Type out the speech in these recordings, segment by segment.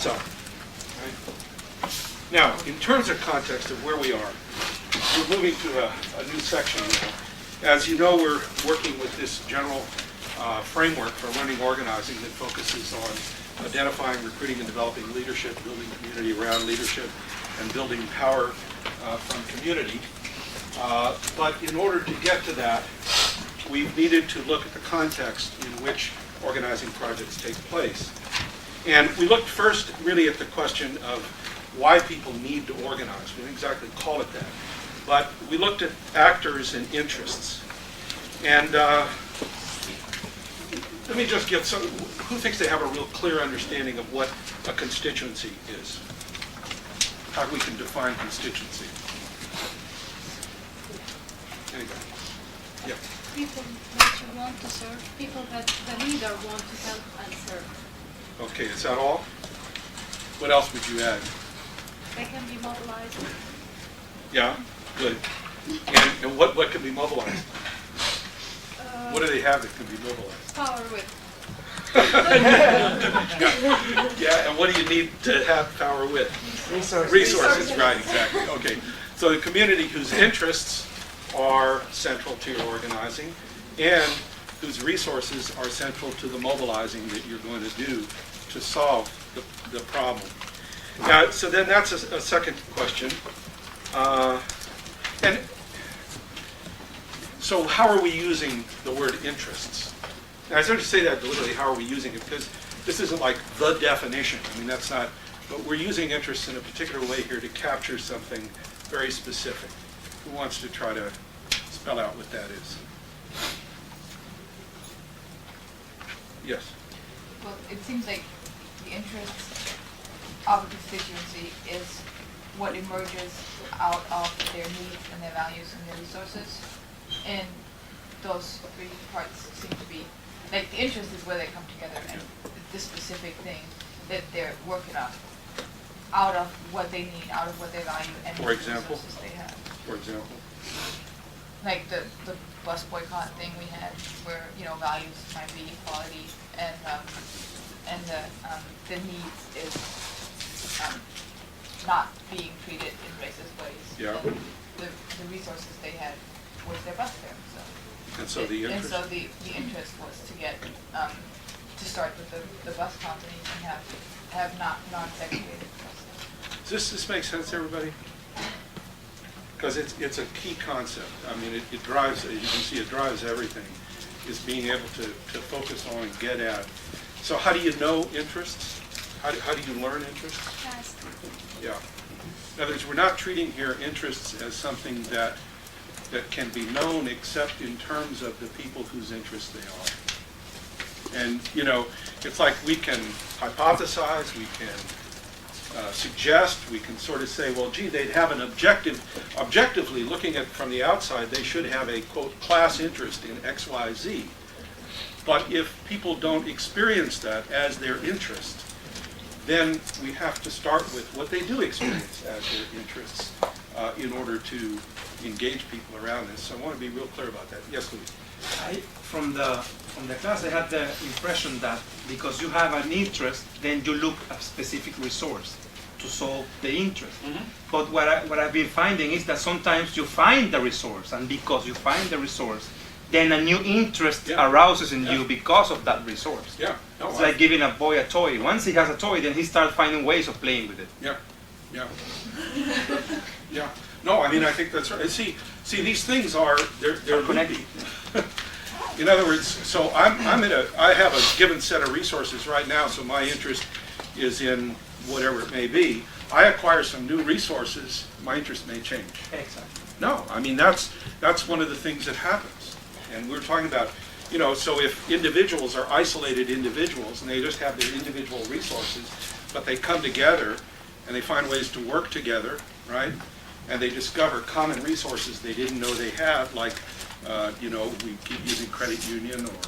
So, right. Now, in terms of context of where we are, we're moving to a new section now. As you know, we're working with this general framework for learning organizing that focuses on identifying, recruiting, and developing leadership, building community around leadership, and building power from community. But in order to get to that, we've needed to look at the context in which organizing projects take place. And we looked first really at the question of why people need to organize. We didn't exactly call it that. But we looked at actors and interests. And let me just give some, who thinks they have a real clear understanding of what a constituency is? How we can define constituency? Anybody? Yeah. People that you want to serve, people that the leader want to help and serve. Okay, is that all? What else would you add? They can be mobilized. Yeah, good. And what can be mobilized? What do they have that can be mobilized? Power with. Yeah, and what do you need to have power with? Resources. Resources, right, exactly. Okay, so the community whose interests are central to your organizing and whose resources are central to the mobilizing that you're going to do to solve the problem. So then that's a second question. And so how are we using the word interests? Now, I sort of say that deliberately, how are we using it? Because this isn't like the definition. I mean, that's not, but we're using interests in a particular way here to capture something very specific. Who wants to try to spell out what that is? Yes? Well, it seems like the interest of a constituency is what emerges out of their needs and their values and their resources. And those three parts seem to be, like the interest is where they come together and this specific thing that they're working on out of what they need, out of what they value and For the example? resources they have. For example? Like the bus boycott thing we had where, you know, values might be equality and the needs is not being treated in racist ways. Yeah. And the resources they had was their bus fare. And so the interest? And so the interest was to get to start with the bus companies and have non-segregated buses. Does this make sense, everybody? Because it's a key concept. I mean, it drives, as you can see, it drives everything, is being able to focus on and get at. So how do you know interests? How do you learn interests? Task. Yeah. In other words, we're not treating here interests as something that can be known except in terms of the people whose interests they are. And, you know, it's like we can hypothesize, we can suggest, we can sort of say, well, gee, they'd have an objectively looking at from the outside, they should have a, quote, class interest in X, Y, Z. But if people don't experience that as their interest, then we have to start with what they do experience as their interests in order to engage people around this. So I want to be real clear about that. Yes, Louis? From the class, I had the impression that because you have an interest, then you look at a specific resource to solve the interest. Mm-hmm. But what I've been finding is that sometimes you find the resource, and because you find the resource, then a new interest arouses in you because of that resource. Yeah. No, It's like giving a boy a toy. Once he has a toy, then he starts finding ways of playing with it. Yeah. Yeah. Yeah. No, I mean, I think that's right. See, these things are, they're connected. In other words, so I have a given set of resources right now, so my interest is in whatever it may be. I acquire some new resources, my interest may change. Exactly. No, I mean, that's one of the things that happens. And we're talking about, you know, so if individuals are isolated individuals and they just have their individual resources, but they come together and they find ways to work together, right? And they discover common resources they didn't know they had, like, you know, we keep using credit union or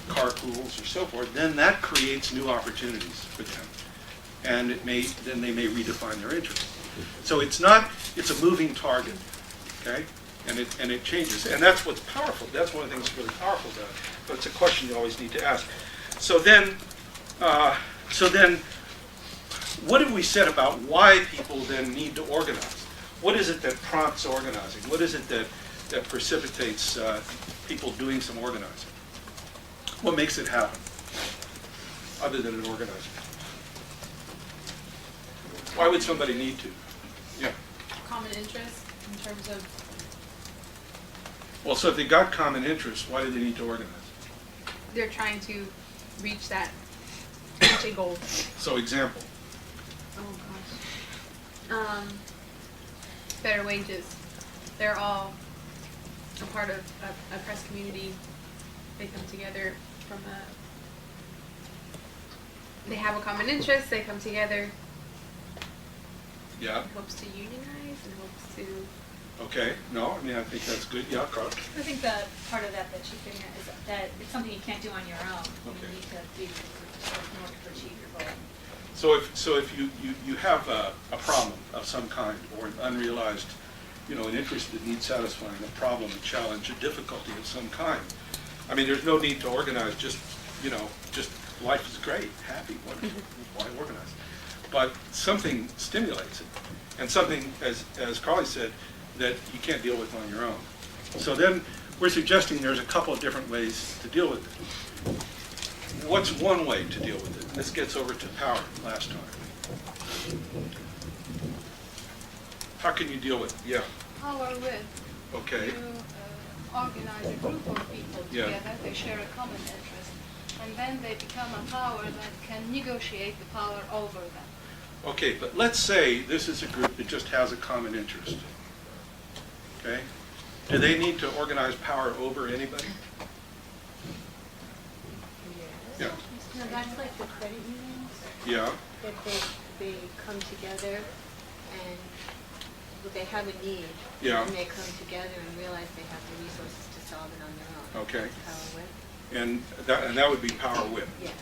carpools or so forth, then that creates new opportunities for them. And then they may redefine their interests. So it's a moving target, okay? And it changes. And that's what's powerful. That's one of the things that's really powerful about it. But it's a question you always need to ask. So then what have we said about why people then need to organize? What is it that prompts organizing? What is it that precipitates people doing some organizing? What makes it happen, other than an organizer? Why would somebody need to? Yeah. Common interest in terms of, Well, so if they got common interests, why do they need to organize? they're trying to reach a goal. So example. Oh gosh. Better wages. They're all a part of a press community. They come together from they have a common interest, they come together. Yeah. It hopes to unionize and hopes to. Okay. No, I mean, I think that's good. Yeah, Carl. I think that part of that she's getting at is that it's something you can't do on your own. Okay. You need to do in order to achieve your goal. So if you have a problem of some kind, or an unrealized, an interest that needs satisfying, a problem, a challenge, a difficulty of some kind, I mean, there's no need to organize. Just life is great, happy, wonderful. Why organize? But something stimulates it, and something, as Carly said, that you can't deal with on your own. So then we're suggesting there's a couple of different ways to deal with it. What's one way to deal with it? This gets over to power last time. How can you deal with it? Yeah. Power with. Okay. You organize a group of people Yeah. together, they share a common interest, and then they become a power that can negotiate the power over them. Okay, but let's say this is a group that just has a common interest. Okay? Do they need to organize power over anybody? Yeah. No, that's like the credit unions, Yeah. that they come together and they have a need. Yeah. And they come together and realize they have the resources to solve it on their own. Okay. That's power with. And that would be power with. Yes.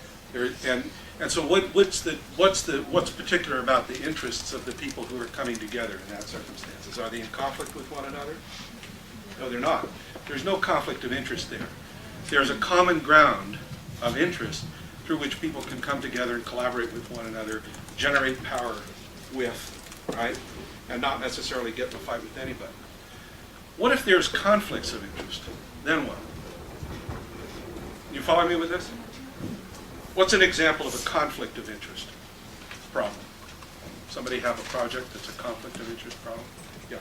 And so what's particular about the interests of the people who are coming together in that circumstances? Are they in conflict with one another? No, they're not. There's no conflict of interest there. There's a common ground of interest through which people can come together and collaborate with one another, generate power with, right? And not necessarily get in a fight with anybody. What if there's conflicts of interest? Then what? You follow me with this? What's an example of a conflict of interest problem? Somebody have a project that's a conflict of interest problem? Yeah.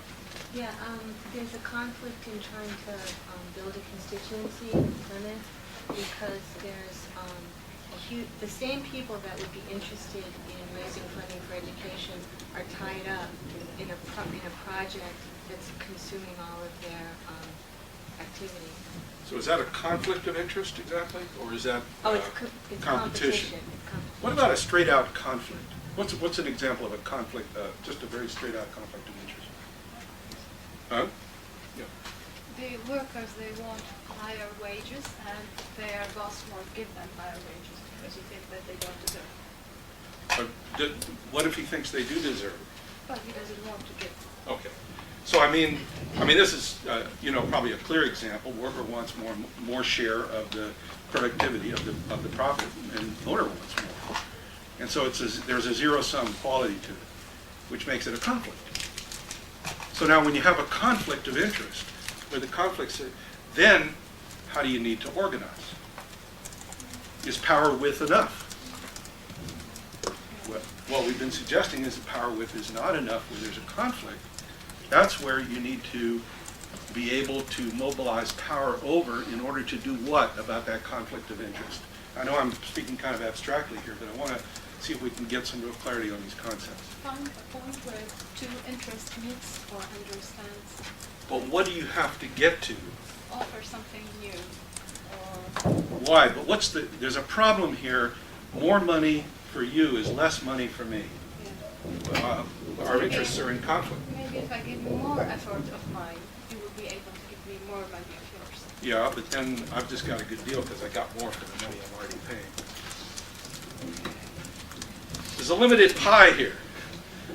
Yeah, there's a conflict in trying to build a constituency in Plymouth because there's the same people that would be interested in raising funding for education are tied up in a project that's consuming all of their activity. So is that a conflict of interest exactly, or is that It's competition? competition. What about a straight-out conflict? What's an example of a conflict, just a very straight-out conflict of interest? Huh? Yeah. The workers, they want higher wages, and their boss won't give them higher wages because he thinks that they don't deserve it. What if he thinks they do deserve it? But he doesn't want to give them. Okay. So I mean, this is probably a clear example. Worker wants more share of the productivity of the profit, and owner wants more. And so there's a zero-sum quality to it, which makes it a conflict. So now, when you have a conflict of interest, where the conflicts, then how do you need to organize? Is power with enough? What we've been suggesting is that power with is not enough where there's a conflict. That's where you need to be able to mobilize power over in order to do what about that conflict of interest? I know I'm speaking kind of abstractly here, but I want to see if we can get some real clarity on these concepts. Find a point where two interests meets or understands, But what do you have to get to? offer something new, or Why? But there's a problem here. More money for you is less money for me. Our interests are in conflict. maybe if I give more effort of mine, you will be able to give me more money of yours. Yeah, but then I've just got a good deal because I got more for the money I'm already paying. There's a limited pie here.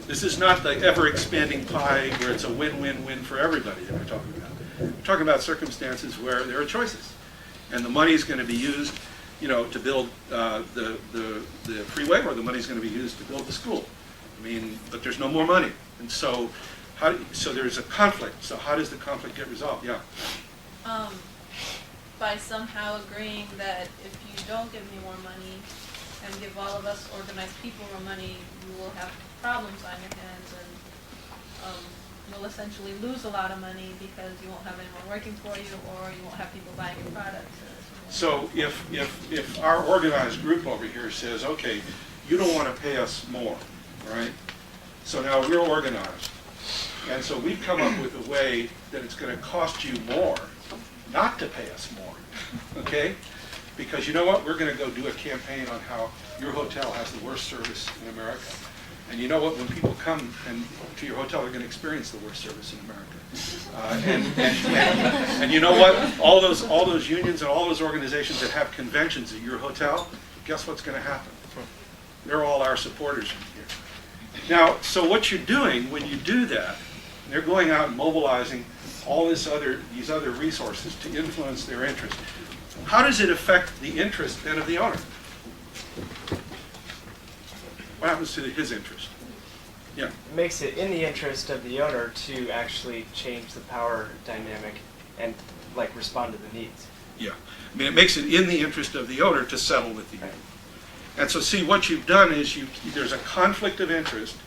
This is not the ever-expanding pie where it's a win-win-win for everybody that we're talking about. We're talking about circumstances where there are choices. And the money is going to be used to build the freeway, or the money's going to be used to build the school. I mean, but there's no more money. And so, so there's a conflict. So how does the conflict get resolved? Yeah. By somehow agreeing that if you don't give me more money and give all of us organized people more money, you will have problems on your hands, and you'll essentially lose a lot of money because you won't have anyone working for you, or you won't have people buying your products. So if our organized group over here says, okay, you don't want to pay us more, right? So now we're organized. And so we've come up with a way that it's going to cost you more not to pay us more, okay? Because you know what? We're going to go do a campaign on how your hotel has the worst service in America. And you know what? When people come to your hotel, they're going to experience the worst service in America. And you know what? All those unions and all those organizations that have conventions at your hotel, guess what's going to happen? They're all our supporters in here. Now, so what you're doing when you do that, they're going out and mobilizing all these other resources to influence their interest. How does it affect the interest then of the owner? What happens to his interest? Yeah. It makes it in the interest of the owner to actually change the power dynamic and like respond to the needs. Yeah. I mean, it makes it in the interest of the owner to settle with the union. And so see, what you've done is there's a conflict of interest,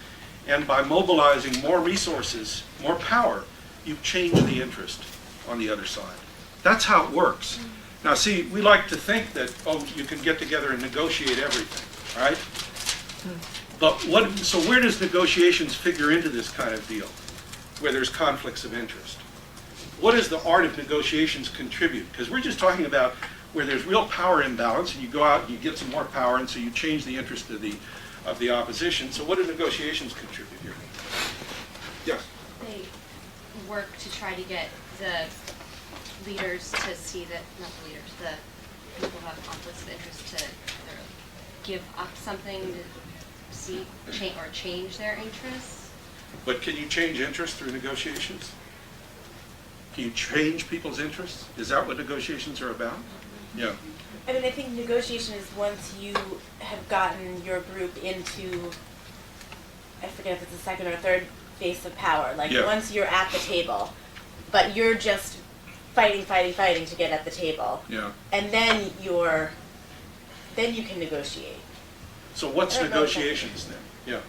and by mobilizing more resources, more power, you've changed the interest on the other side. That's how it works. Now see, we like to think that, oh, you can get together and negotiate everything, right? But so where does negotiations figure into this kind of deal, where there's conflicts of interest? What does the art of negotiations contribute? Because we're just talking about where there's real power imbalance, and you go out and you get some more power, and so you change the interest of the opposition. So what do negotiations contribute here? Yes? They work to try to get the leaders to see that, not the leaders, the people who have conflicts of interest to either give up something to see or change their interests. But can you change interest through negotiations? Can you change people's interests? Is that what negotiations are about? Yeah. I mean, I think negotiation is once you have gotten your group into, I forget if it's the second or third phase of power. Like once you're at the table, but you're just fighting to get at the table. Yeah. And then you can negotiate. So what's negotiations then? Yeah.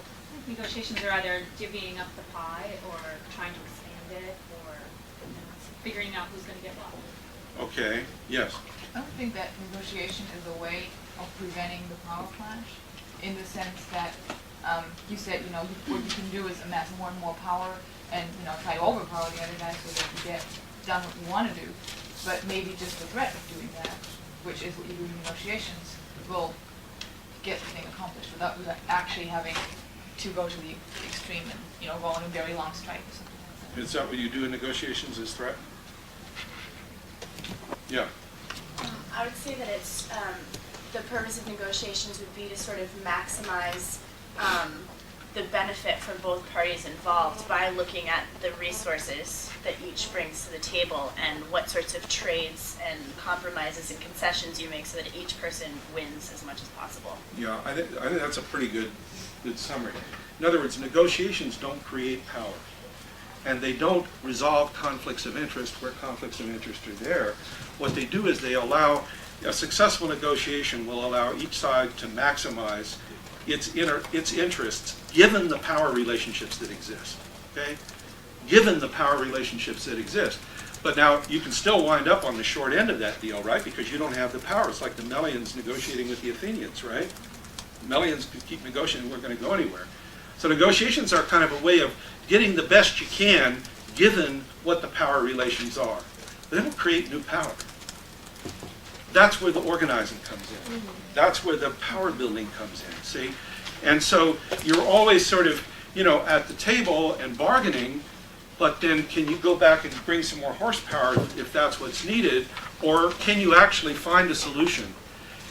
Negotiations are either divvying up the pie or trying to expand it or figuring out who's going to get what. Okay. Yes. I don't think that negotiation is a way of preventing the power clash, in the sense that you said, what you can do is amass more and more power and, try to overpower the other guy so that you get done what you want to do. But maybe just the threat of doing that, which is what you do in negotiations, will get the thing accomplished without actually having to go to the extreme and, go on a very long strike or something like that. Is that what you do in negotiations, is threat? Yeah. I would say that it's the purpose of negotiations would be to sort of maximize the benefit for both parties involved by looking at the resources that each brings to the table and what sorts of trades and compromises and concessions you make so that each person wins as much as possible. Yeah, I think that's a pretty good summary. In other words, negotiations don't create power, and they don't resolve conflicts of interest where conflicts of interest are there. What they do is they allow, a successful negotiation will allow each side to maximize its interests given the power relationships that exist, okay? Given the power relationships that exist. But now you can still wind up on the short end of that deal, right? Because you don't have the power. It's like the Melians negotiating with the Athenians, right? The Melians could keep negotiating, we're going to go anywhere. So negotiations are kind of a way of getting the best you can given what the power relations are. They don't create new power. That's where the organizing comes in. That's where the power building comes in, see? And so you're always sort of, at the table and bargaining, but then can you go back and bring some more horsepower if that's what's needed, or can you actually find a solution?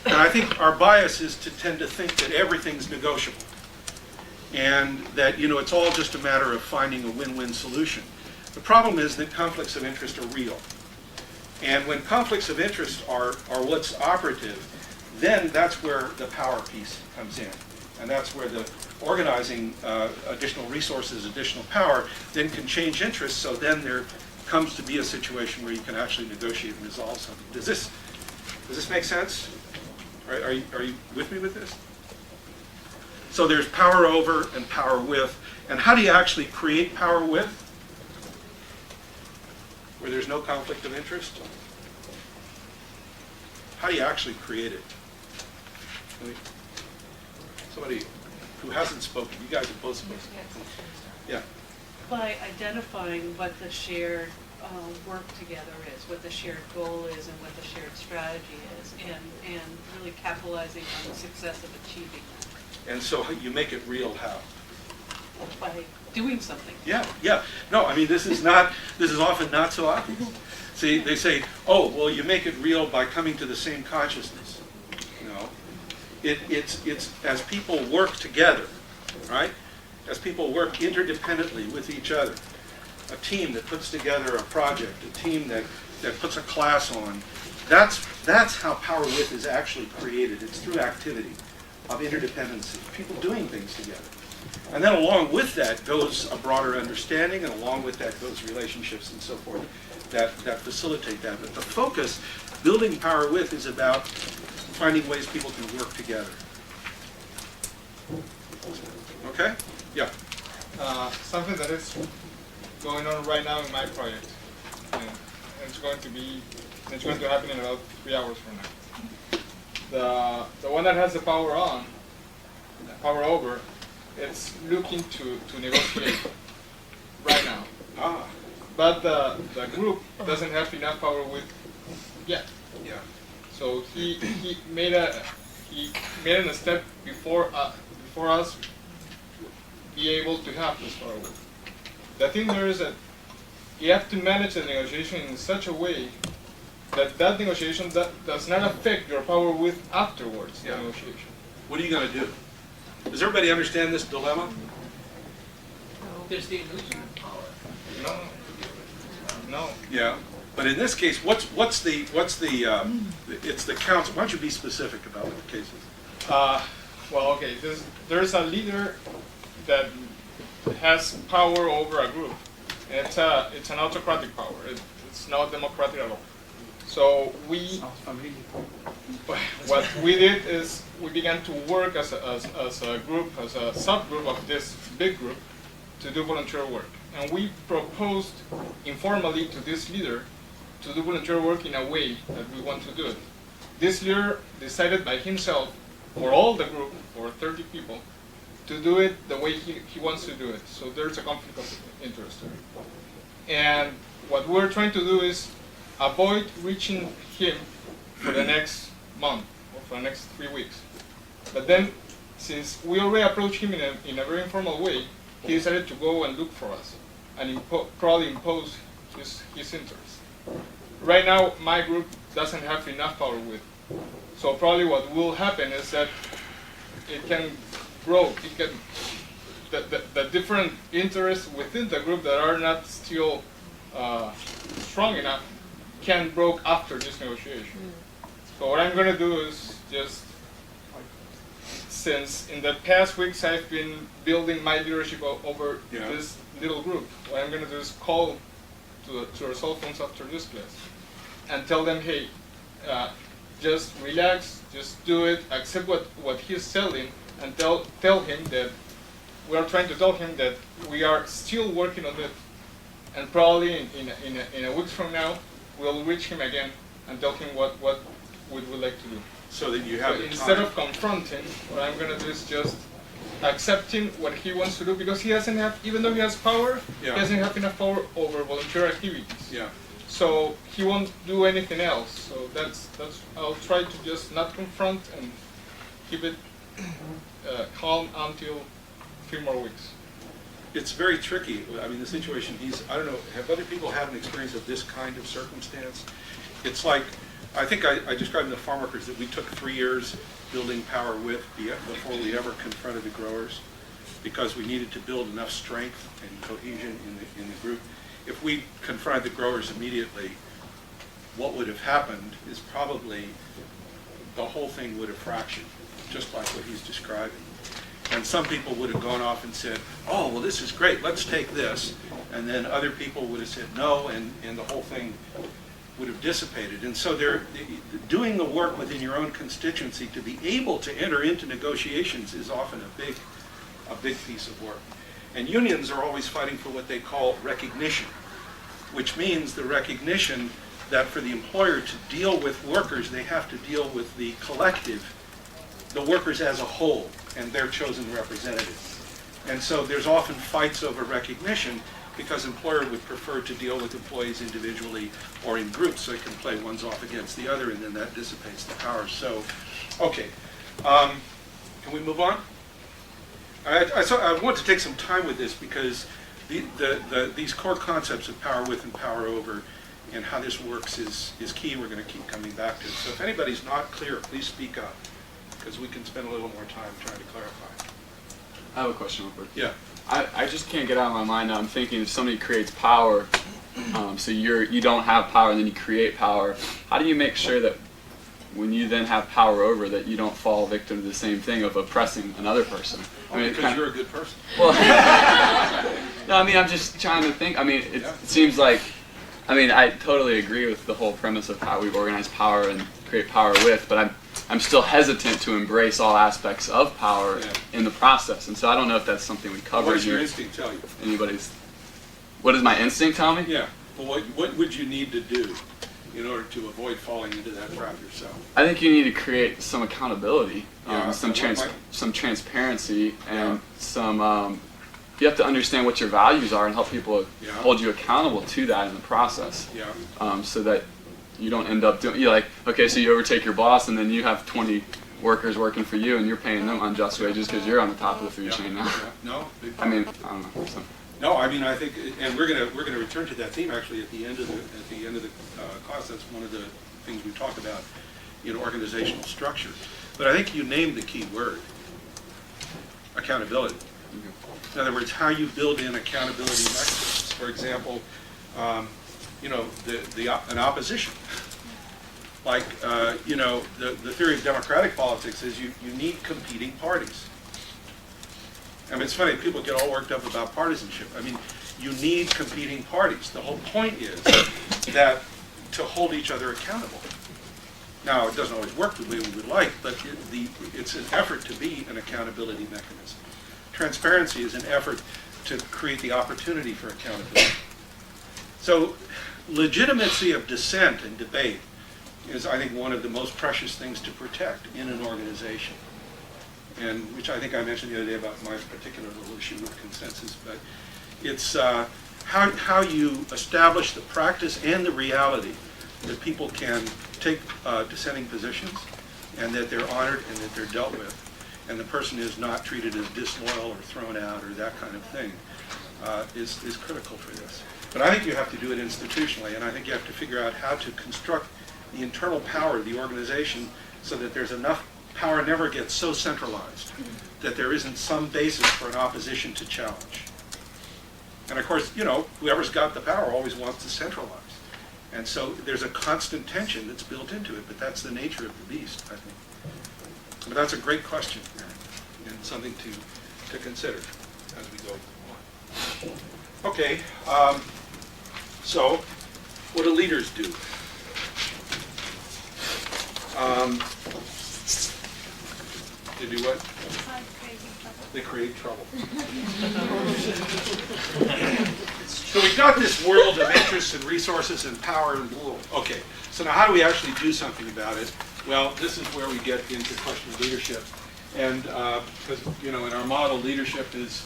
And I think our bias is to tend to think that everything's negotiable and that, it's all just a matter of finding a win-win solution. The problem is that conflicts of interest are real. And when conflicts of interest are what's operative, then that's where the power piece comes in. And that's where the organizing additional resources, additional power, then can change interests, so then there comes to be a situation where you can actually negotiate and resolve something. Does this make sense? Are you with me with this? So there's power over and power with. And how do you actually create power with? Where there's no conflict of interest? How do you actually create it? Somebody who hasn't spoken, you guys are both spoken. Yeah. By identifying what the shared work together is, what the shared goal is, and what the shared strategy is, and really capitalizing on the success of achieving that. And so you make it real how? By doing something. Yeah, yeah. No, I mean, this is often not so obvious. See, they say, oh, well, you make it real by coming to the same consciousness. No. It's as people work together, right? As people work interdependently with each other. A team that puts together a project, a team that puts a class on. That's how power with is actually created. It's through activity of interdependency, people doing things together. And then along with that goes a broader understanding, and along with that goes relationships and so forth that facilitate that. But the focus, building power with, is about finding ways people can work together. Okay? Yeah. Something that is going on right now in my project, and it's going to happen in about 3 hours from now. The one that has the power on, the power over, it's looking to negotiate right now. Ah. But the group doesn't have enough power with yet. Yeah. So he made a step before us be able to have this power with. The thing there is that you have to manage the negotiation in such a way that negotiation does not affect your power with afterwards. Yeah. The negotiation. What are you going to do? Does everybody understand this dilemma? There's the illusion of power. No. No. Yeah. But in this case, what's the it's the council. Why don't you be specific about what the case is? Well, okay. There's a leader that has power over a group, and it's an autocratic power. It's not democratic at all. So what we did is we began to work as a group, as a subgroup of this big group, to do volunteer work. And we proposed informally to this leader to do volunteer work in a way that we want to do it. This leader decided by himself, for all the group, for 30 people, to do it the way he wants to do it. So there's a conflict of interest there. And what we're trying to do is avoid reaching him for the next month or for the next 3 weeks. But then, since we already approached him in a very informal way, he decided to go and look for us and probably impose his interests. Right now, my group doesn't have enough power with. So probably what will happen is that it can grow. The different interests within the group that are not still strong enough can break after this negotiation. So what I'm going to do is just, since in the past weeks I've been building my leadership over this little group, what I'm going to do is call to our cell phones after this class and tell them, hey, just relax, just do it, accept what he's telling, and tell him that we are trying to tell him that we are still working on it, and probably in a week from now we'll reach him again and tell him what we would like to do. So that you have so instead of confronting, what I'm going to do is just accepting what he wants to do, because he doesn't have, even though he has power, he doesn't have enough power over volunteer activities. Yeah. So he won't do anything else. So that's I'll try to just not confront and keep it calm until 3 more weeks. It's very tricky. I mean, the situation I don't know, have other people had an experience of this kind of circumstance? It's like, I think I described in the farm workers that we took 3 years building power with before we ever confronted the growers, because we needed to build enough strength and cohesion in the group. If we confronted the growers immediately, what would have happened is probably the whole thing would have fractured, just like what he's describing. And some people would have gone off and said, oh, well, this is great, let's take this. And then other people would have said no, and the whole thing would have dissipated. And so doing the work within your own constituency to be able to enter into negotiations is often a big piece of work. And unions are always fighting for what they call recognition, which means the recognition that for the employer to deal with workers, they have to deal with the collective, the workers as a whole, and their chosen representatives. And so there's often fights over recognition because employer would prefer to deal with employees individually or in groups so they can play ones off against the other, and then that dissipates the power. So, okay, can we move on? I want to take some time with this because these core concepts of power with and power over and how this works is key. We're going to keep coming back to it. So if anybody's not clear, please speak up, because we can spend a little more time trying to clarify. I have a question real quick. Yeah. I just can't get out of my mind now. I'm thinking if somebody creates power, so you don't have power and then you create power, how do you make sure that when you then have power over that you don't fall victim to the same thing of oppressing another person? I mean, because you're a good person. Well, no, I mean, I'm just trying to think. I mean, it seems like, I mean, I totally agree with the whole premise of how we organize power and create power with, but I'm still hesitant to embrace all aspects of power in the process. And so I don't know if that's something we covered. What does your instinct tell you? What does my instinct tell me? Yeah. Well, what would you need to do in order to avoid falling into that trap yourself? I think you need to create some accountability, some transparency, and some. You have to understand what your values are and help people hold you accountable to that in the process. Yeah. So that you don't end up doing. You're like, okay, so you overtake your boss, and then you have 20 workers working for you, and you're paying them unjust wages because you're on the top of the food chain now. No. I mean, I don't know. So. No, I mean, I think, and we're gonna return to that theme actually at the end of the class. That's one of the things we talk about in organizational structure. But I think you named the key word: accountability. In other words, how you build in accountability mechanisms. For example, an opposition. Like, the theory of democratic politics is you need competing parties. I mean, it's funny, people get all worked up about partisanship. I mean, you need competing parties. The whole point is that to hold each other accountable. Now, it doesn't always work the way we would like, but it's an effort to be an accountability mechanism. Transparency is an effort to create the opportunity for accountability. So, legitimacy of dissent and debate is, I think, one of the most precious things to protect in an organization. And which I think I mentioned the other day about my particular little issue with consensus, but it's how you establish the practice and the reality that people can take dissenting positions and that they're honored and that they're dealt with, and the person is not treated as disloyal or thrown out or that kind of thing is critical for this. But I think you have to do it institutionally, and I think you have to figure out how to construct the internal power of the organization so that there's enough power never gets so centralized that there isn't some basis for an opposition to challenge. And of course, whoever's got the power always wants to centralize. And so there's a constant tension that's built into it, but that's the nature of the beast, I think. But that's a great question, Aaron, and something to consider as we go on. Okay, so what do leaders do? They do what? They create trouble. So we've got this world of interests and resources and power and rule. Okay, so now how do we actually do something about it? Well, this is where we get into the question of leadership. And because, in our model, leadership is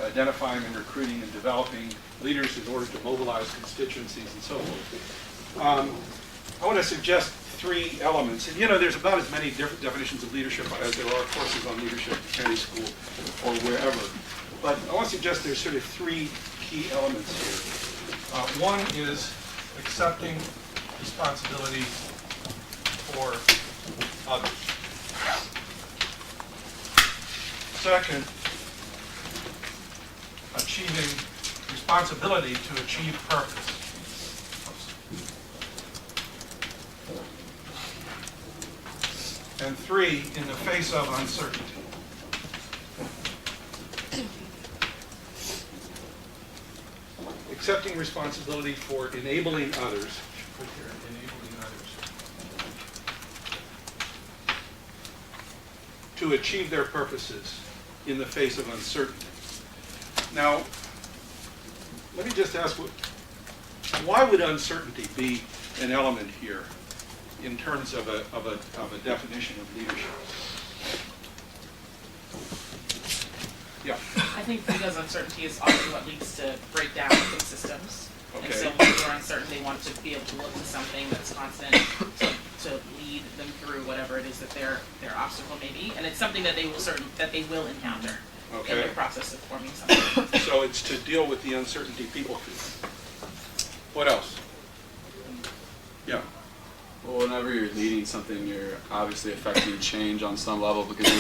identifying and recruiting and developing leaders in order to mobilize constituencies and so forth. I want to suggest 3 elements. And there's about as many different definitions of leadership as there are courses on leadership at Kennedy School or wherever. But I want to suggest there's sort of 3 key elements here. One is accepting responsibility for others. Second, achieving responsibility to achieve purpose. And 3, in the face of uncertainty. Accepting responsibility for enabling others. Put here, enabling others. To achieve their purposes in the face of uncertainty. Now, let me just ask, why would uncertainty be an element here in terms of a definition of leadership? Yeah. I think because uncertainty is often what leads to breakdowns in systems. Okay. And so when people are uncertain, they want to be able to look to something that's constant to lead them through whatever it is that their obstacle may be. And it's something that they will encounter in their process of forming something. So it's to deal with the uncertainty people feel. What else? Yeah. Well, whenever you're leading something, you're obviously affecting change on some level because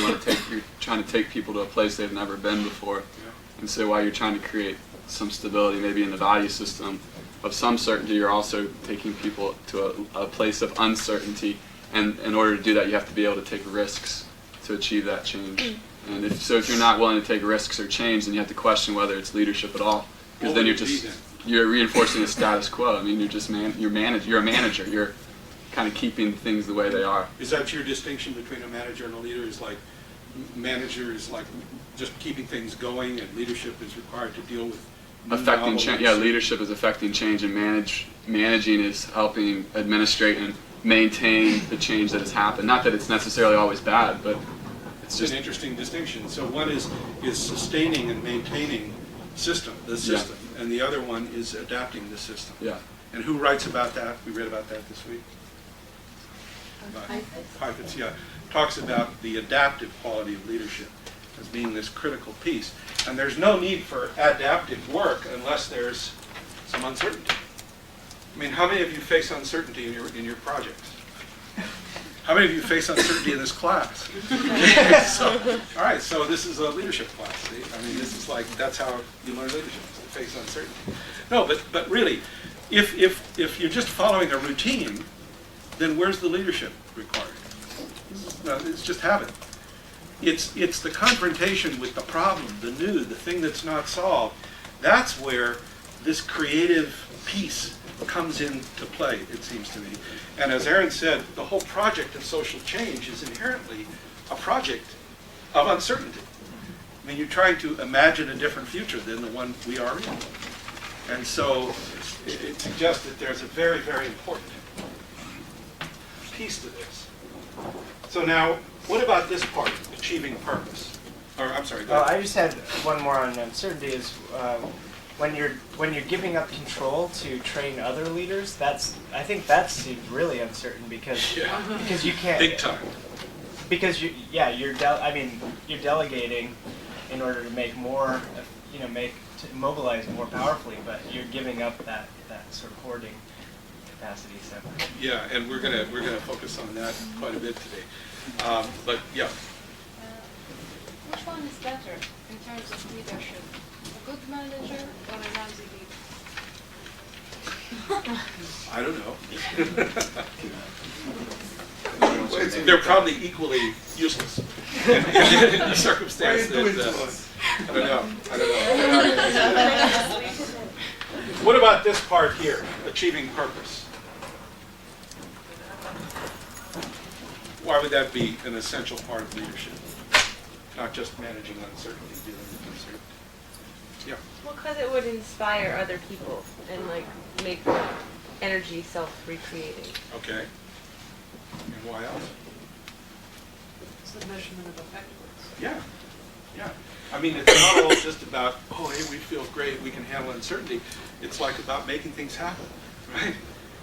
you're trying to take people to a place they've never been before. Yeah. And so while you're trying to create some stability, maybe in the value system of some certainty, you're also taking people to a place of uncertainty. And in order to do that, you have to be able to take risks to achieve that change. And if you're not willing to take risks or change, then you have to question whether it's leadership at all. Because then you're reinforcing the status quo. I mean, you're a manager. You're kind of keeping things the way they are. Is that your distinction between a manager and a leader? Is like manager is like just keeping things going, and leadership is required to deal with affecting change. Yeah, leadership is affecting change, and managing is helping administrate and maintain the change that has happened. Not that it's necessarily always bad, but it's just an interesting distinction. So one is sustaining and maintaining the system, and the other one is adapting the system. Yeah. And who writes about that? We read about that this week. Heifetz, yeah, talks about the adaptive quality of leadership as being this critical piece. And there's no need for adaptive work unless there's some uncertainty. I mean, how many of you face uncertainty in your projects? How many of you face uncertainty in this class? All right, so this is a leadership class. See? I mean, this is like, that's how you learn leadership, is to face uncertainty. No, but really, if you're just following a routine, then where's the leadership required? No, it's just habit. It's the confrontation with the problem, the new, the thing that's not solved. That's where this creative piece comes into play, it seems to me. And as Aaron said, the whole project of social change is inherently a project of uncertainty. I mean, you're trying to imagine a different future than the one we are in. And so it suggests that there's a very, very important piece to this. So now, what about this part, achieving purpose? Or, I'm sorry, go ahead. I just had one more on uncertainty is when you're giving up control to train other leaders, I think that's really uncertain because you can't. Big time. Because you're delegating in order to make more, to mobilize more powerfully, but you're giving up that sort of hoarding capacity. So. Yeah, and we're gonna focus on that quite a bit today. But yeah. Which one is better in terms of leadership? A good manager or a lousy leader? I don't know. They're probably equally useless in the circumstance that. I don't know. What about this part here, achieving purpose? Why would that be an essential part of leadership? Not just managing uncertainty, dealing with uncertainty. Yeah. Well, because it would inspire other people and make energy self-recreating. Okay. And why else? It's the measurement of effectiveness. Yeah. Yeah. I mean, it's not all just about, oh, hey, we feel great, we can handle uncertainty. It's like about making things happen, right?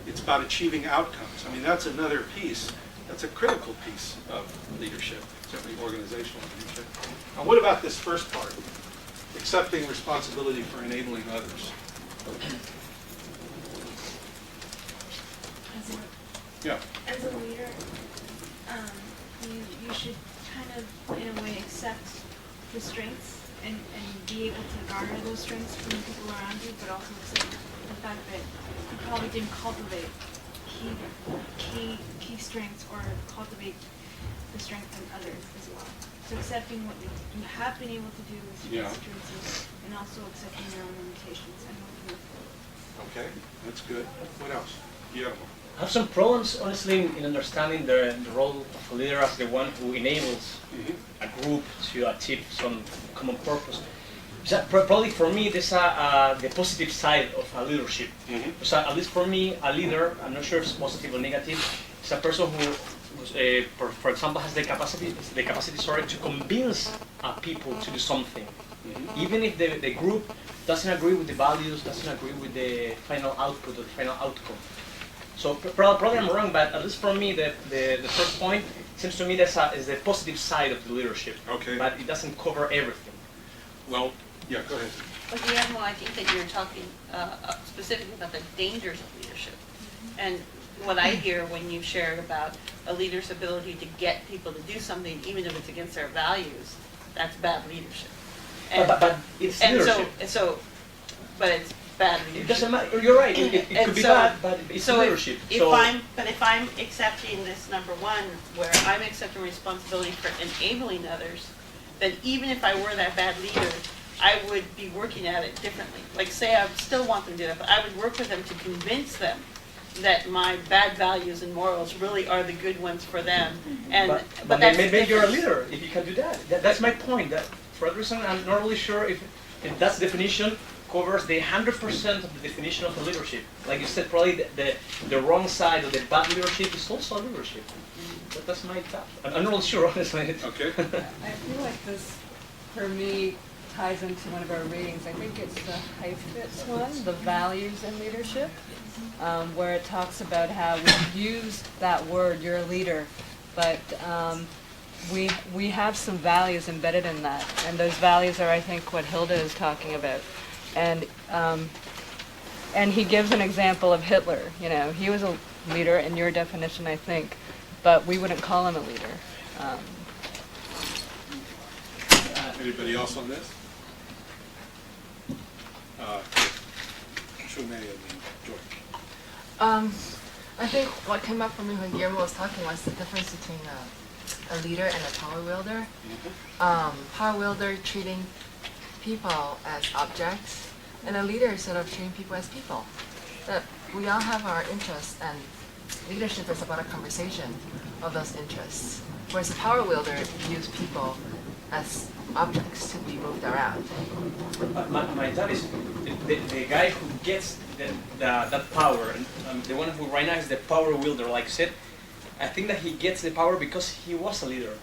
It's about achieving outcomes. I mean, that's another piece. That's a critical piece of leadership, certainly organizational leadership. Now, what about this first part? Accepting responsibility for enabling others. Yeah. As a leader, you should kind of, in a way, accept the strengths and be able to garner those strengths from the people around you, but also accept the fact that you probably didn't cultivate key strengths or cultivate to strengthen others as well. So accepting what you have been able to do with your constituency, and also accepting your own limitations and moving forward. Okay, that's good. What else? Yeah. I have some problems, honestly, in understanding the role of a leader as the one who enables a group to achieve some common purpose. So probably for me, there's the positive side of a leadership. So at least for me, a leader, I'm not sure if it's positive or negative, is a person who, for example, has the capacity to convince people to do something. Even if the group doesn't agree with the values, doesn't agree with the final output or the final outcome. So probably I'm wrong, but at least for me, the first point seems to me that is the positive side of the leadership. Okay. But it doesn't cover everything. Well, yeah, go ahead. Well, Guillermo, I think that you're talking specifically about the dangers of leadership. And what I hear when you shared about a leader's ability to get people to do something, even if it's against their values, that's bad leadership. And, but it's leadership. But it's bad leadership. It doesn't matter. You're right. It could be bad, but it's leadership. If I'm accepting this number one, where I'm accepting responsibility for enabling others, then even if I were that bad leader, I would be working at it differently. Like, say I still want them to do that, but I would work with them to convince them that my bad values and morals really are the good ones for them. And but that's maybe you're a leader if you can do that. That's my point. That for that reason, I'm not really sure if that definition covers the 100% of the definition of a leadership. Like you said, probably the wrong side of the bad leadership is also a leadership. That's my thought. I'm not really sure, honestly. Okay. I feel like this, for me, ties into one of our readings. I think it's the Heifetz one, the values in leadership, where it talks about how we use that word, you're a leader, but we have some values embedded in that, and those values are, I think, what Hilda is talking about. And he gives an example of Hitler. You know, he was a leader in your definition, I think, but we wouldn't call him a leader. Anybody else on this? Shumei and George. I think what came up for me when Guillermo was talking was the difference between a leader and a power wielder. Power wielder treating people as objects, and a leader sort of treating people as people. That we all have our interests, and leadership is about a conversation of those interests. Whereas a power wielder views people as objects to be moved around. My thought is the guy who gets that power, and the one who right now is the power wielder, like you said, I think that he gets the power because he was a leader.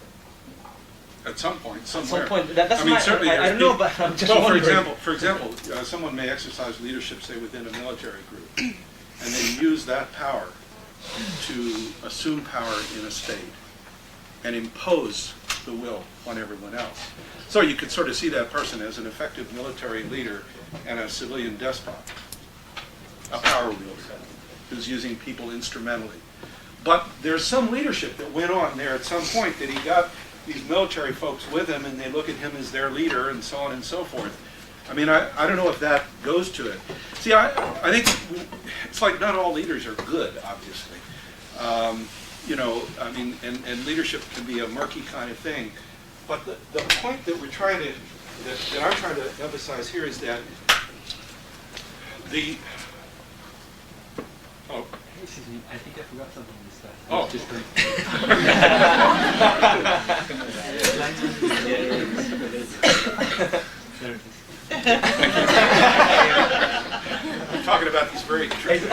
At some point, somewhere. At some point. That's certainly I don't know, but I'm just well, wondering. for example, someone may exercise leadership, say, within a military group, and then use that power to assume power in a state and impose the will on everyone else. So you could sort of see that person as an effective military leader and a civilian despot, a power wielder who's using people instrumentally. But there's some leadership that went on there at some point that he got these military folks with him, and they look at him as their leader, and so on and so forth. I mean, I don't know if that goes to it. See, I think it's like not all leaders are good, obviously. You know, I mean, and leadership can be a murky kind of thing. But the point that we're trying to, that I'm trying to emphasize here is that the, oh. Excuse me, I think I forgot something this time. Oh. Just there it is. I'm talking about these very tricky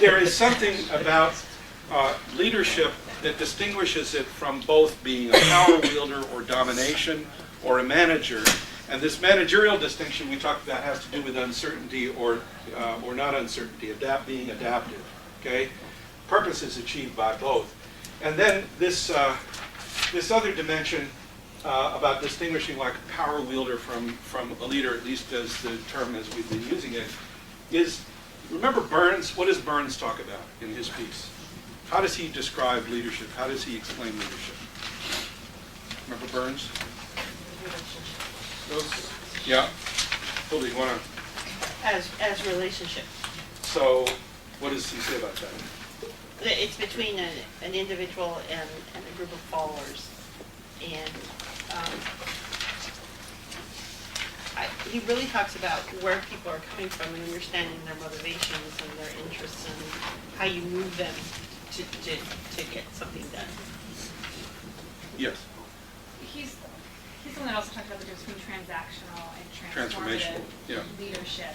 There is something about leadership that distinguishes it from both being a power wielder or domination or a manager. And this managerial distinction we talked about has to do with uncertainty or not uncertainty, being adaptive. Okay, purpose is achieved by both. And then this other dimension about distinguishing like a power wielder from a leader, at least as the term as we've been using it, is, remember Burns? What does Burns talk about in his piece? How does he describe leadership? How does he explain leadership? Remember Burns? Yeah. Hilda, you want to? As relationship. So What does he say about that? It's between an individual and a group of followers. And he really talks about where people are coming from and understanding their motivations and their interests and how you move them to get something done. Yes. He's the one that also talked about the difference between transactional and transformative leadership,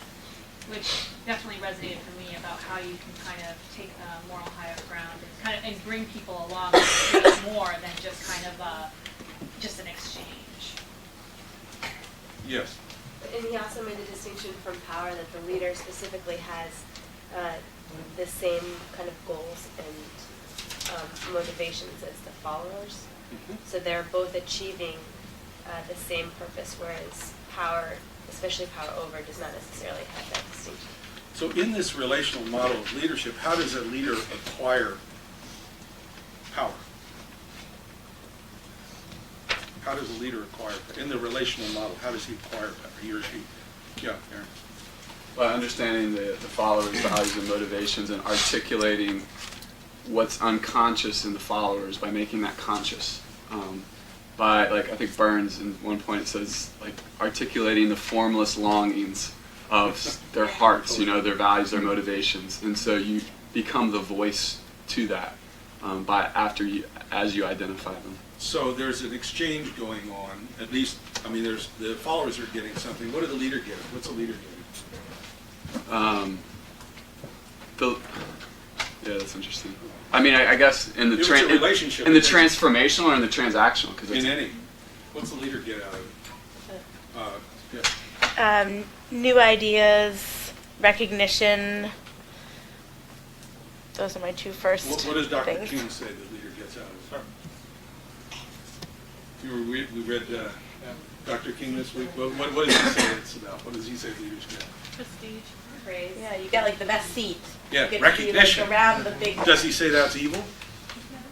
which definitely resonated for me about how you can kind of take the moral higher ground and bring people along and create more than just kind of just an exchange. Yes. And he also made a distinction from power that the leader specifically has the same kind of goals and motivations as the followers. Mm-hmm. So they're both achieving the same purpose, whereas power, especially power over, does not necessarily have that distinction. So in this relational model of leadership, how does a leader acquire power? How does a leader acquire, in the relational model, how does he acquire power, he or she? Yeah, Aaron. Well, understanding the followers' values and motivations and articulating what's unconscious in the followers by making that conscious. By, like, I think Burns, in one point it says, like, articulating the formless longings of their hearts, you know, their values, their motivations. And so you become the voice to that as you identify them. So there's an exchange going on, at least, I mean, there's the followers are getting something. What are the leader getting? What's the leader getting? Yeah, that's interesting. I mean, I guess in the relationship, in the transformational or in the transactional, because in any, what's the leader get out of it? Yeah. New ideas, recognition. Those are my two first What does Dr. things. King say the leader gets out of it? We read Dr. King this week. What does he say it's about? What does he say leaders get? Prestige. Praise. Yeah, you get like the best seat. Yeah, you get recognition. To be, like, around the big. Does he say that's evil?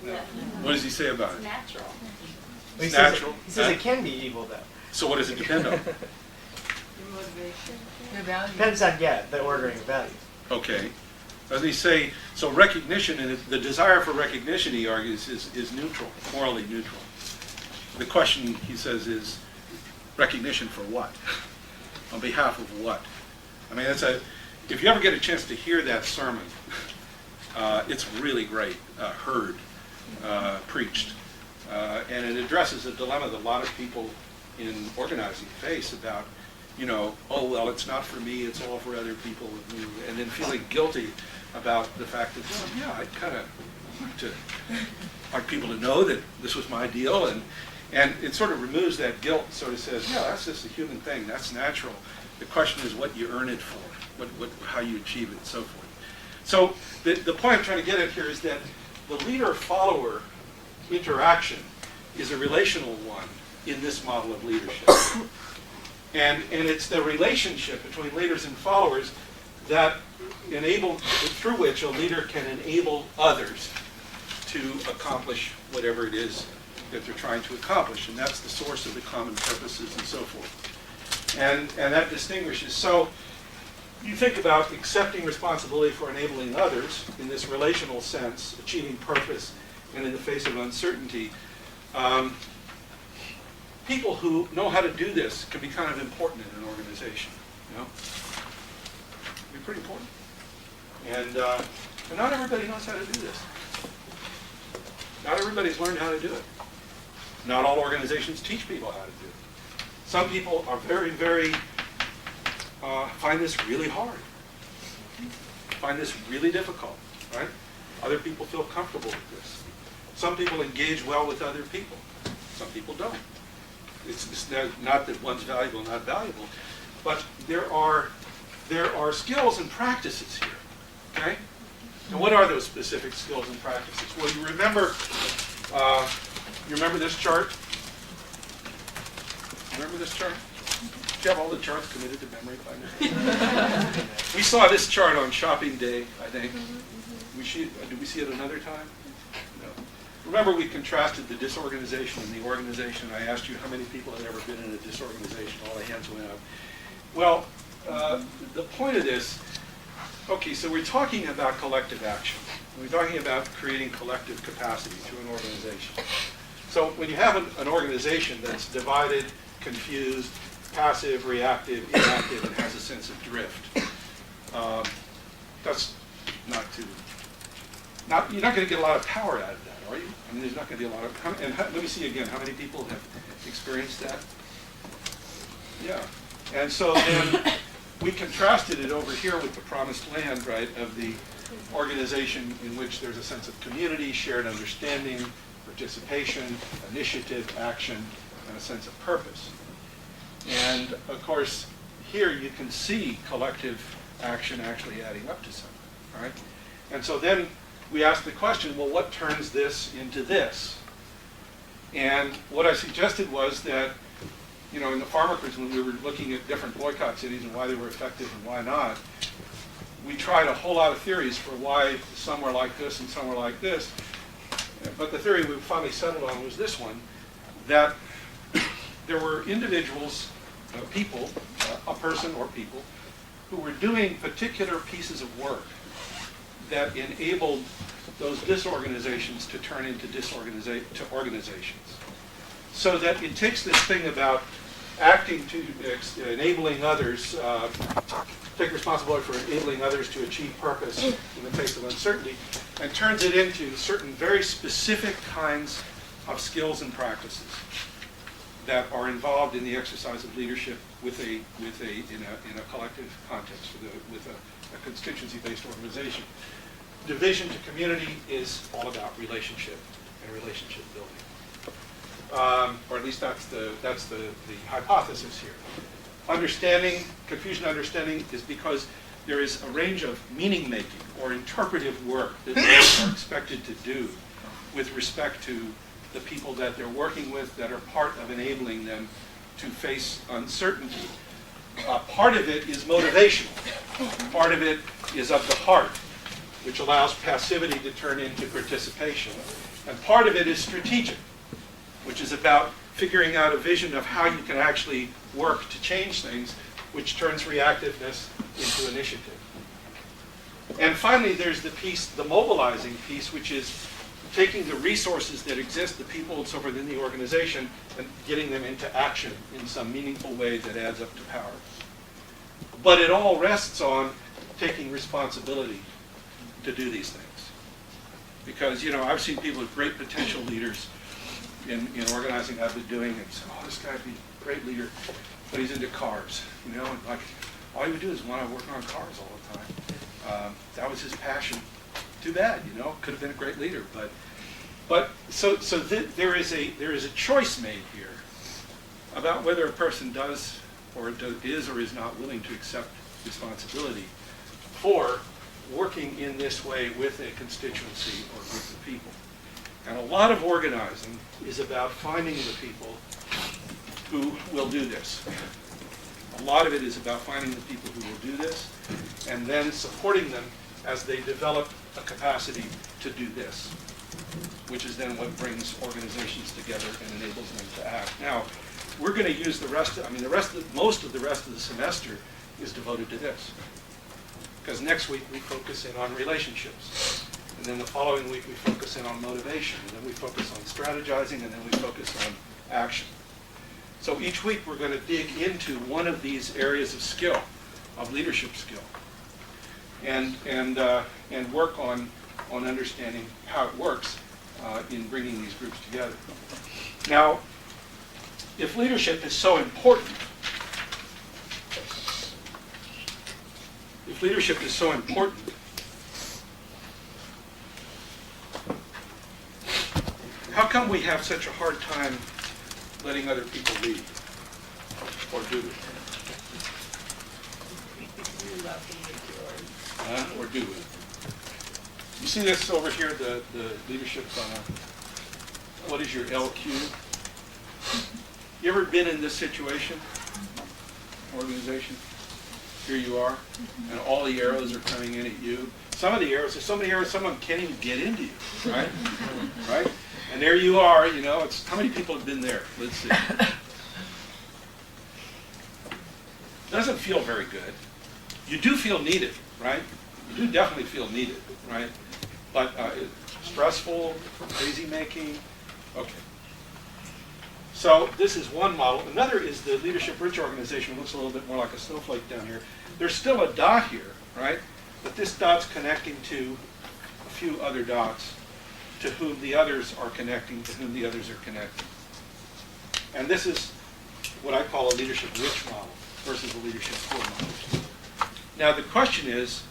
No. What does he say about it? Natural. It's natural. He says it can be evil, though. So what does it depend on? Your motivation. Your values. Depends on, the ordering of values. Okay. Doesn't he say, so recognition, and the desire for recognition, he argues, is neutral, morally neutral. The question, he says, is recognition for what? On behalf of what? I mean, if you ever get a chance to hear that sermon, it's really great, preached. And it addresses a dilemma that a lot of people in organizing face about, oh, well, it's not for me, it's all for other people, and then feeling guilty about the fact that, well, yeah, I'd kind of like people to know that this was my deal, and it sort of removes that guilt, sort of says, yeah, that's just a human thing, that's natural. The question is what you earn it for, how you achieve it, and so forth. So the point I'm trying to get at here is that the leader-follower interaction is a relational one in this model of leadership. And it's the relationship between leaders and followers that through which a leader can enable others to accomplish whatever it is that they're trying to accomplish. And that's the source of the common purposes and so forth. And that distinguishes. So you think about accepting responsibility for enabling others in this relational sense, achieving purpose, and in the face of uncertainty. People who know how to do this can be kind of important in an organization. It can be pretty important. And not everybody knows how to do this. Not everybody's learned how to do it. Not all organizations teach people how to do it. Some people are very, very, find this really hard. Find this really difficult, right? Other people feel comfortable with this. Some people engage well with other people. Some people don't. It's not that one's valuable, not valuable, but there are skills and practices here, okay? And what are those specific skills and practices? Well, you remember this chart? Remember this chart? Do you have all the charts committed to memory by now? We saw this chart on shopping day, I think. Did we see it another time? No. Remember we contrasted the disorganization and the organization. I asked you how many people had ever been in a disorganization. All the hands went up. Well, the point of this Okay, so we're talking about collective action. We're talking about creating collective capacity through an organization. So when you have an organization that's divided, confused, passive, reactive, inactive, and has a sense of drift, that's you're not going to get a lot of power out of that, are you? I mean, there's not going to be a lot of, let me see again, how many people have experienced that? Yeah. And so then we contrasted it over here with the promised land, right, of the organization in which there's a sense of community, shared understanding, participation, initiative, action, and a sense of purpose. And of course, here you can see collective action actually adding up to something, right? And so then we asked the question, well, what turns this into this? And what I suggested was that, you know, in the farmer quiz, when we were looking at different boycott cities and why they were effective and why not, we tried a whole lot of theories for why some were like this and some were like this. But the theory we finally settled on was this one, that there were individuals, people, a person or people, who were doing particular pieces of work that enabled those disorganizations to turn into organizations. So that it takes this thing about acting to enabling others, take responsibility for enabling others to achieve purpose in the face of uncertainty, and turns it into certain very specific kinds of skills and practices that are involved in the exercise of leadership in a collective context, with a constituency-based organization. Division to community is all about relationship and relationship building. Or at least that's the hypothesis here. Confusion understanding is because there is a range of meaning making or interpretive work that they are expected to do with respect to the people that they're working with that are part of enabling them to face uncertainty. Part of it is motivational. Part of it is of the heart, which allows passivity to turn into participation. And part of it is strategic, which is about figuring out a vision of how you can actually work to change things, which turns reactiveness into initiative. And finally, there's the piece, the mobilizing piece, which is taking the resources that exist, the people and so forth in the organization, and getting them into action in some meaningful way that adds up to power. But it all rests on taking responsibility to do these things. Because, you know, I've seen people with great potential leaders in organizing I've been doing, and say, oh, this guy'd be a great leader, but he's into cars, you know, and like, all he would do is want to work on cars all the time. That was his passion. Too bad, you know, could have been a great leader, but there is a choice made here about whether a person does or is or is not willing to accept responsibility for working in this way with a constituency or group of people. And a lot of organizing is about finding the people who will do this. A lot of it is about finding the people who will do this and then supporting them as they develop a capacity to do this, which is then what brings organizations together and enables them to act. Now, we're going to use most of the rest of the semester is devoted to this. Because next week we focus in on relationships. And then the following week we focus in on motivation. And then we focus on strategizing. And then we focus on action. So each week we're going to dig into one of these areas of skill, of leadership skill. And work on understanding how it works in bringing these groups together. Now, if leadership is so important, how come we have such a hard time letting other people lead or do it? Or do it. You see this over here, the leadership, what is your LQ? You ever been in this situation? Organization? Here you are, and all the arrows are coming in at you. Some of the arrows, there's so many arrows, someone can't even get into you, right? Right? And there you are, you know, how many people have been there? Let's see. Doesn't feel very good. You do feel needed, right? You do definitely feel needed, right? But stressful, crazy making, okay. So this is one model. Another is the leadership-rich organization. Looks a little bit more like a snowflake down here. There's still a dot here, right? But this dot's connecting to a few other dots to whom the others are connecting, to whom the others are connecting. And this is what I call a leadership-rich model versus a leadership-poor model. Now the question is,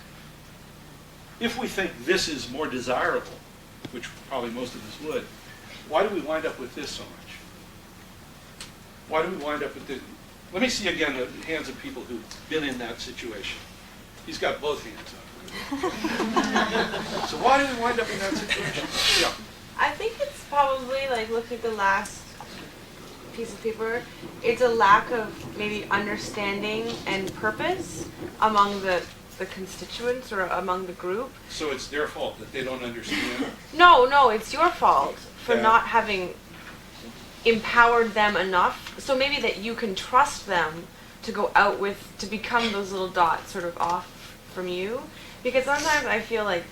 if we think this is more desirable, which probably most of us would, why do we wind up with this so much? Why do we wind up with this? Let me see again the hands of people who've been in that situation. He's got both hands up. So why do we wind up in that situation? Yeah. I think it's probably like looking at the last piece of paper. It's a lack of maybe understanding and purpose among the constituents or among the group. So it's their fault that they don't understand? No, it's your fault for Yeah. not having empowered them enough. So maybe that you can trust them to go out with, to become those little dots sort of off from you. Because sometimes I feel like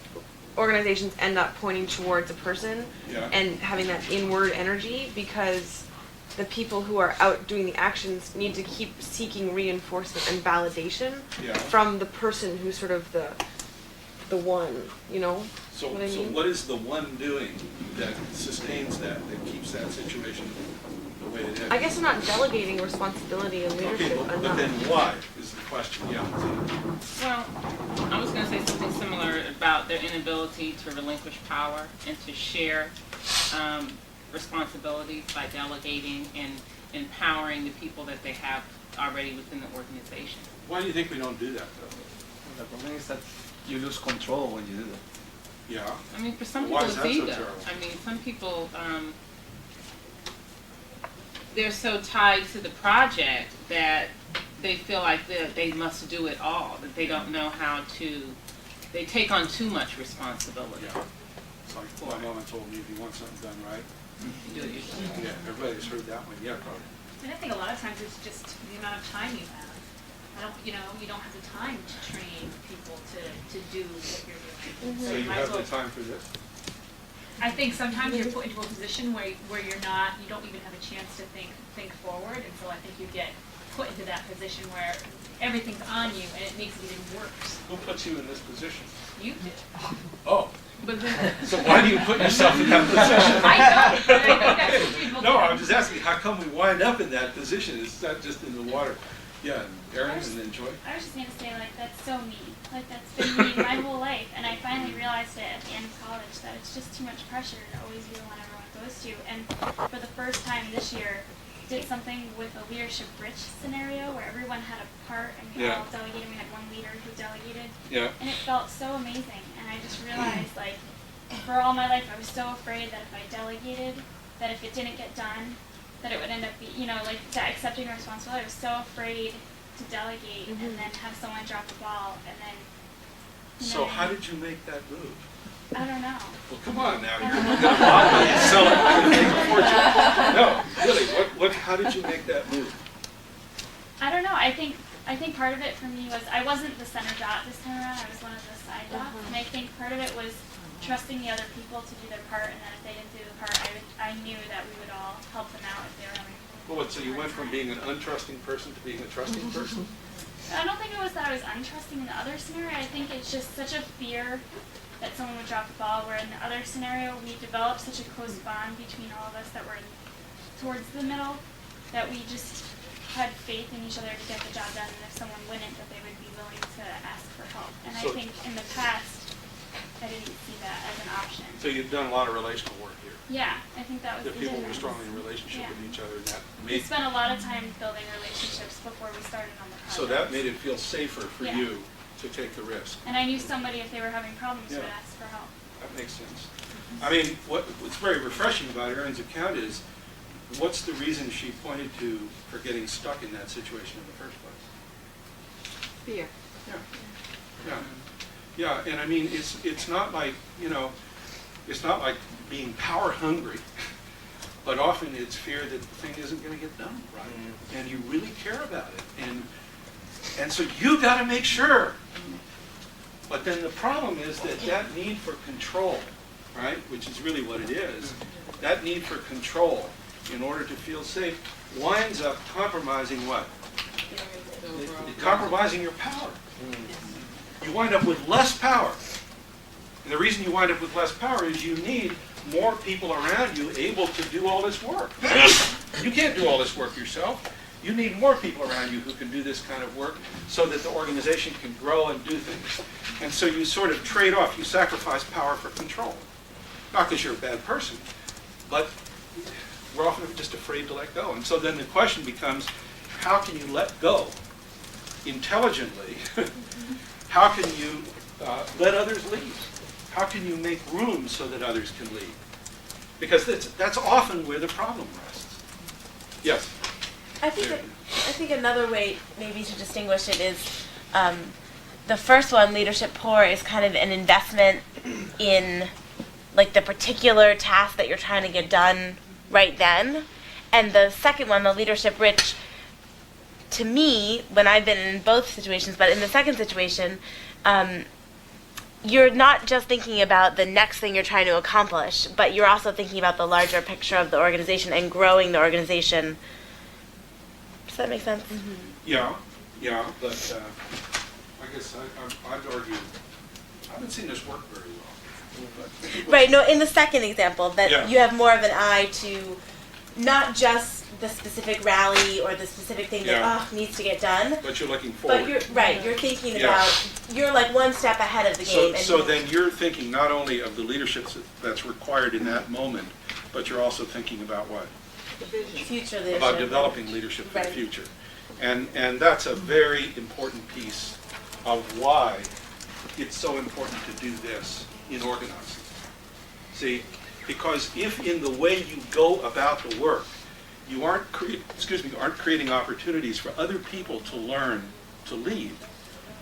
organizations end up pointing towards a person Yeah. and having that inward energy because the people who are out doing the actions need to keep seeking reinforcement and validation Yeah. from the person who's sort of the one, you know? So, what I so mean? what is the one doing that sustains that keeps that situation the way it is? I guess we're not delegating responsibility and leadership Okay, but enough. then why is the question, yeah. Well, I was going to say something similar about their inability to relinquish power and to share responsibilities by delegating and empowering the people that they have already within the organization. Why do you think we don't do that, though? The problem is that you lose control when you do that. Yeah. I mean, for some Why people is it's that so ego. terrible? I mean, some people, they're so tied to the project that they feel like they must do it all, that they don't know how to, they take on too much responsibility. Yeah. It's like my mama told me, if you want something done right, You do it yourself. yeah, everybody's heard that one. Yeah, probably. And I think a lot of times it's just the amount of time you have. You don't have the time to train people to do what you're doing. So you might have as well- the time for this? I think sometimes you're put into a position where you don't even have a chance to think forward, and so I think you get put into that position where everything's on you, and it makes it even worse. Who puts you in this position? You did. Oh. But then, So why do you put yourself in that position? I don't, but I think that's what people No, do. I'm just asking, how come we wind up in that position? It's not just in the water. Yeah, Erin and then Joy. I was just going to say, like, that's so me. Like, that's been me my whole life. And I finally realized it at the end of college that it's just too much pressure to always be the one everyone goes to. And for the first time this year, did something with a leadership-rich scenario where everyone had a part and we Yeah. all delegated. We had one leader who delegated. Yeah. And it felt so amazing. And I just realized, like, for all my life, I was so afraid that if I delegated, that if it didn't get done, that it would end up like that accepting responsibility. I was so afraid to delegate and then have someone drop the ball and then. So how did you make that move? I don't know. Well, come on now. You're going to model it, sell it, you're going to make a fortune. No, really. How did you make that move? I don't know. I think part of it for me was I wasn't the center dot this time around. I was one of the side dots, and I think part of it was trusting the other people to do their part, and then if they didn't do their part, I knew that we would all help them out if they were having. Well, so you went from being an untrusting person to being a trusting person? I don't think it was that I was untrusting in the other scenario. I think it's just such a fear that someone would drop the ball, where in the other scenario we developed such a close bond between all of us that were towards the middle that we just had faith in each other to get the job done, and if someone wouldn't, that they would be willing to ask for help. And I think in the past, I didn't see that as an option. So you've done a lot of relational work here. Yeah, I think that was The the people were difference. strongly in relationship Yeah. with each other, and that We made, spent a lot of time building relationships before we started on the project. so that made it feel safer for Yeah. you to take the risk. And I knew somebody, if they were having problems, would Yeah. ask for help. That makes sense. I mean, what's very refreshing about Erin's account is, what's the reason she pointed to for getting stuck in that situation in the first place? Fear. Yeah. Yeah, and I mean, it's not like, it's not like being power hungry, but often it's fear that the thing isn't going to get done right, and you really care about it, and so you got to make sure But then the problem is that that need for control, right, which is really what it is, that need for control in order to feel safe winds up compromising what? Compromising your power. You wind up with less power. And the reason you wind up with less power is you need more people around you able to do all this work. You can't do all this work yourself. You need more people around you who can do this kind of work so that the organization can grow and do things. And so you sort of trade off. You sacrifice power for control. Not because you're a bad person, but we're often just afraid to let go. And so then the question becomes, how can you let go intelligently? How can you let others lead? How can you make room so that others can lead? Because that's often where the problem rests. Yes? I think another way maybe to distinguish it is the first one, leadership poor, is kind of an investment in like the particular task that you're trying to get done right then. And the second one, the leadership rich, to me, when I've been in both situations, but in the second situation, you're not just thinking about the next thing you're trying to accomplish, but you're also thinking about the larger picture of the organization and growing the organization. Does that make sense? Mm-hmm. Yeah, but I guess I'd argue, I haven't seen this work very well. Right, no, in the second example, that Yeah. you have more of an eye to not just the specific rally or the specific thing that needs to get done. But you're looking forward. But you're thinking about, you're like one step ahead of the game. So then you're thinking not only of the leadership that's required in that moment, but you're also thinking about what? Future leadership. About developing leadership for the future. And that's a very important piece of why it's so important to do this in organizing. See, because if in the way you go about the work, you aren't creating opportunities for other people to learn to lead,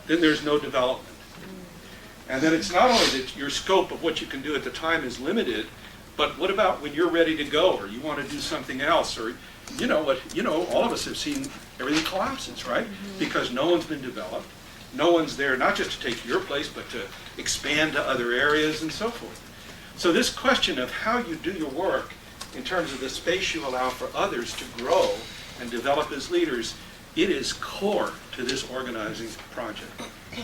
then there's no development. And then it's not only that your scope of what you can do at the time is limited, but what about when you're ready to go, or you want to do something else, or all of us have seen everything collapses, right? Because no one's been developed. No one's there not just to take your place, but to expand to other areas and so forth. So this question of how you do your work in terms of the space you allow for others to grow and develop as leaders, it is core to this organizing project.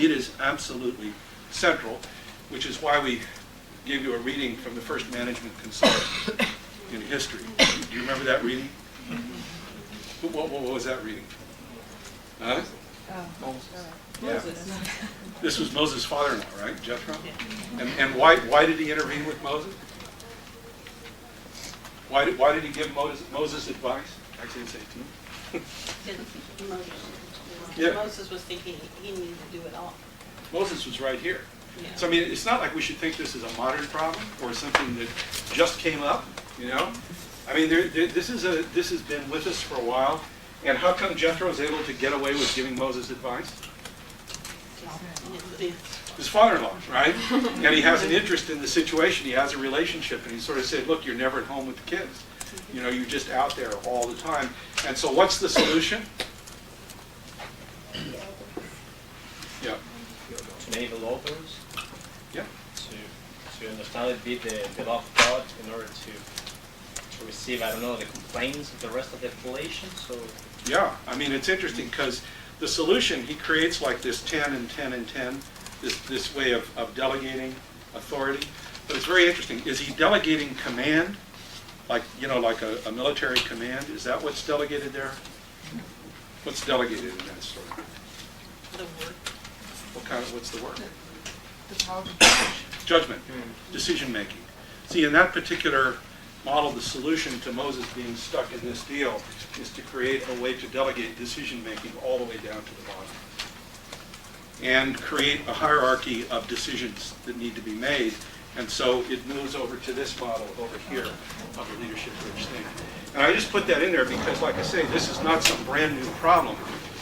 It is absolutely central, which is why we gave you a reading from the first management consultant in history. Do you remember that reading? What was that reading? Huh? Moses. This was Moses' father-in-law, right, Jethro? And why did he intervene with Moses? Why did he give Moses advice? Actually, it's 18. Moses was thinking he needed to do it all. Moses was right here. Yeah. So I mean, it's not like we should think this is a modern problem or something that just came up. I mean, this has been with us for a while. And how come Jethro is able to get away with giving Moses advice? His father-in-law, right? And he has an interest in the situation. He has a relationship, and he sort of said, "Look, you're never at home with the kids. You're just out there all the time." And so, what's the solution? Yeah. To enable others. Yeah. To understand it, be the love of God in order to receive, I don't know, the complaints of the rest of the population. So. Yeah, I mean, it's interesting because the solution, he creates like this 10 and 10 and 10, this way of delegating authority. But it's very interesting. Is he delegating command, like a military command? Is that what's delegated there? What's delegated in that story? The work. What's the work? The power of judge. Judgment, decision making. See, in that particular model, the solution to Moses being stuck in this deal is to create a way to delegate decision-making all the way down to the bottom. And create a hierarchy of decisions that need to be made. And so it moves over to this model over here of the leadership rich thing. And I just put that in there because, like I say, this is not some brand new problem,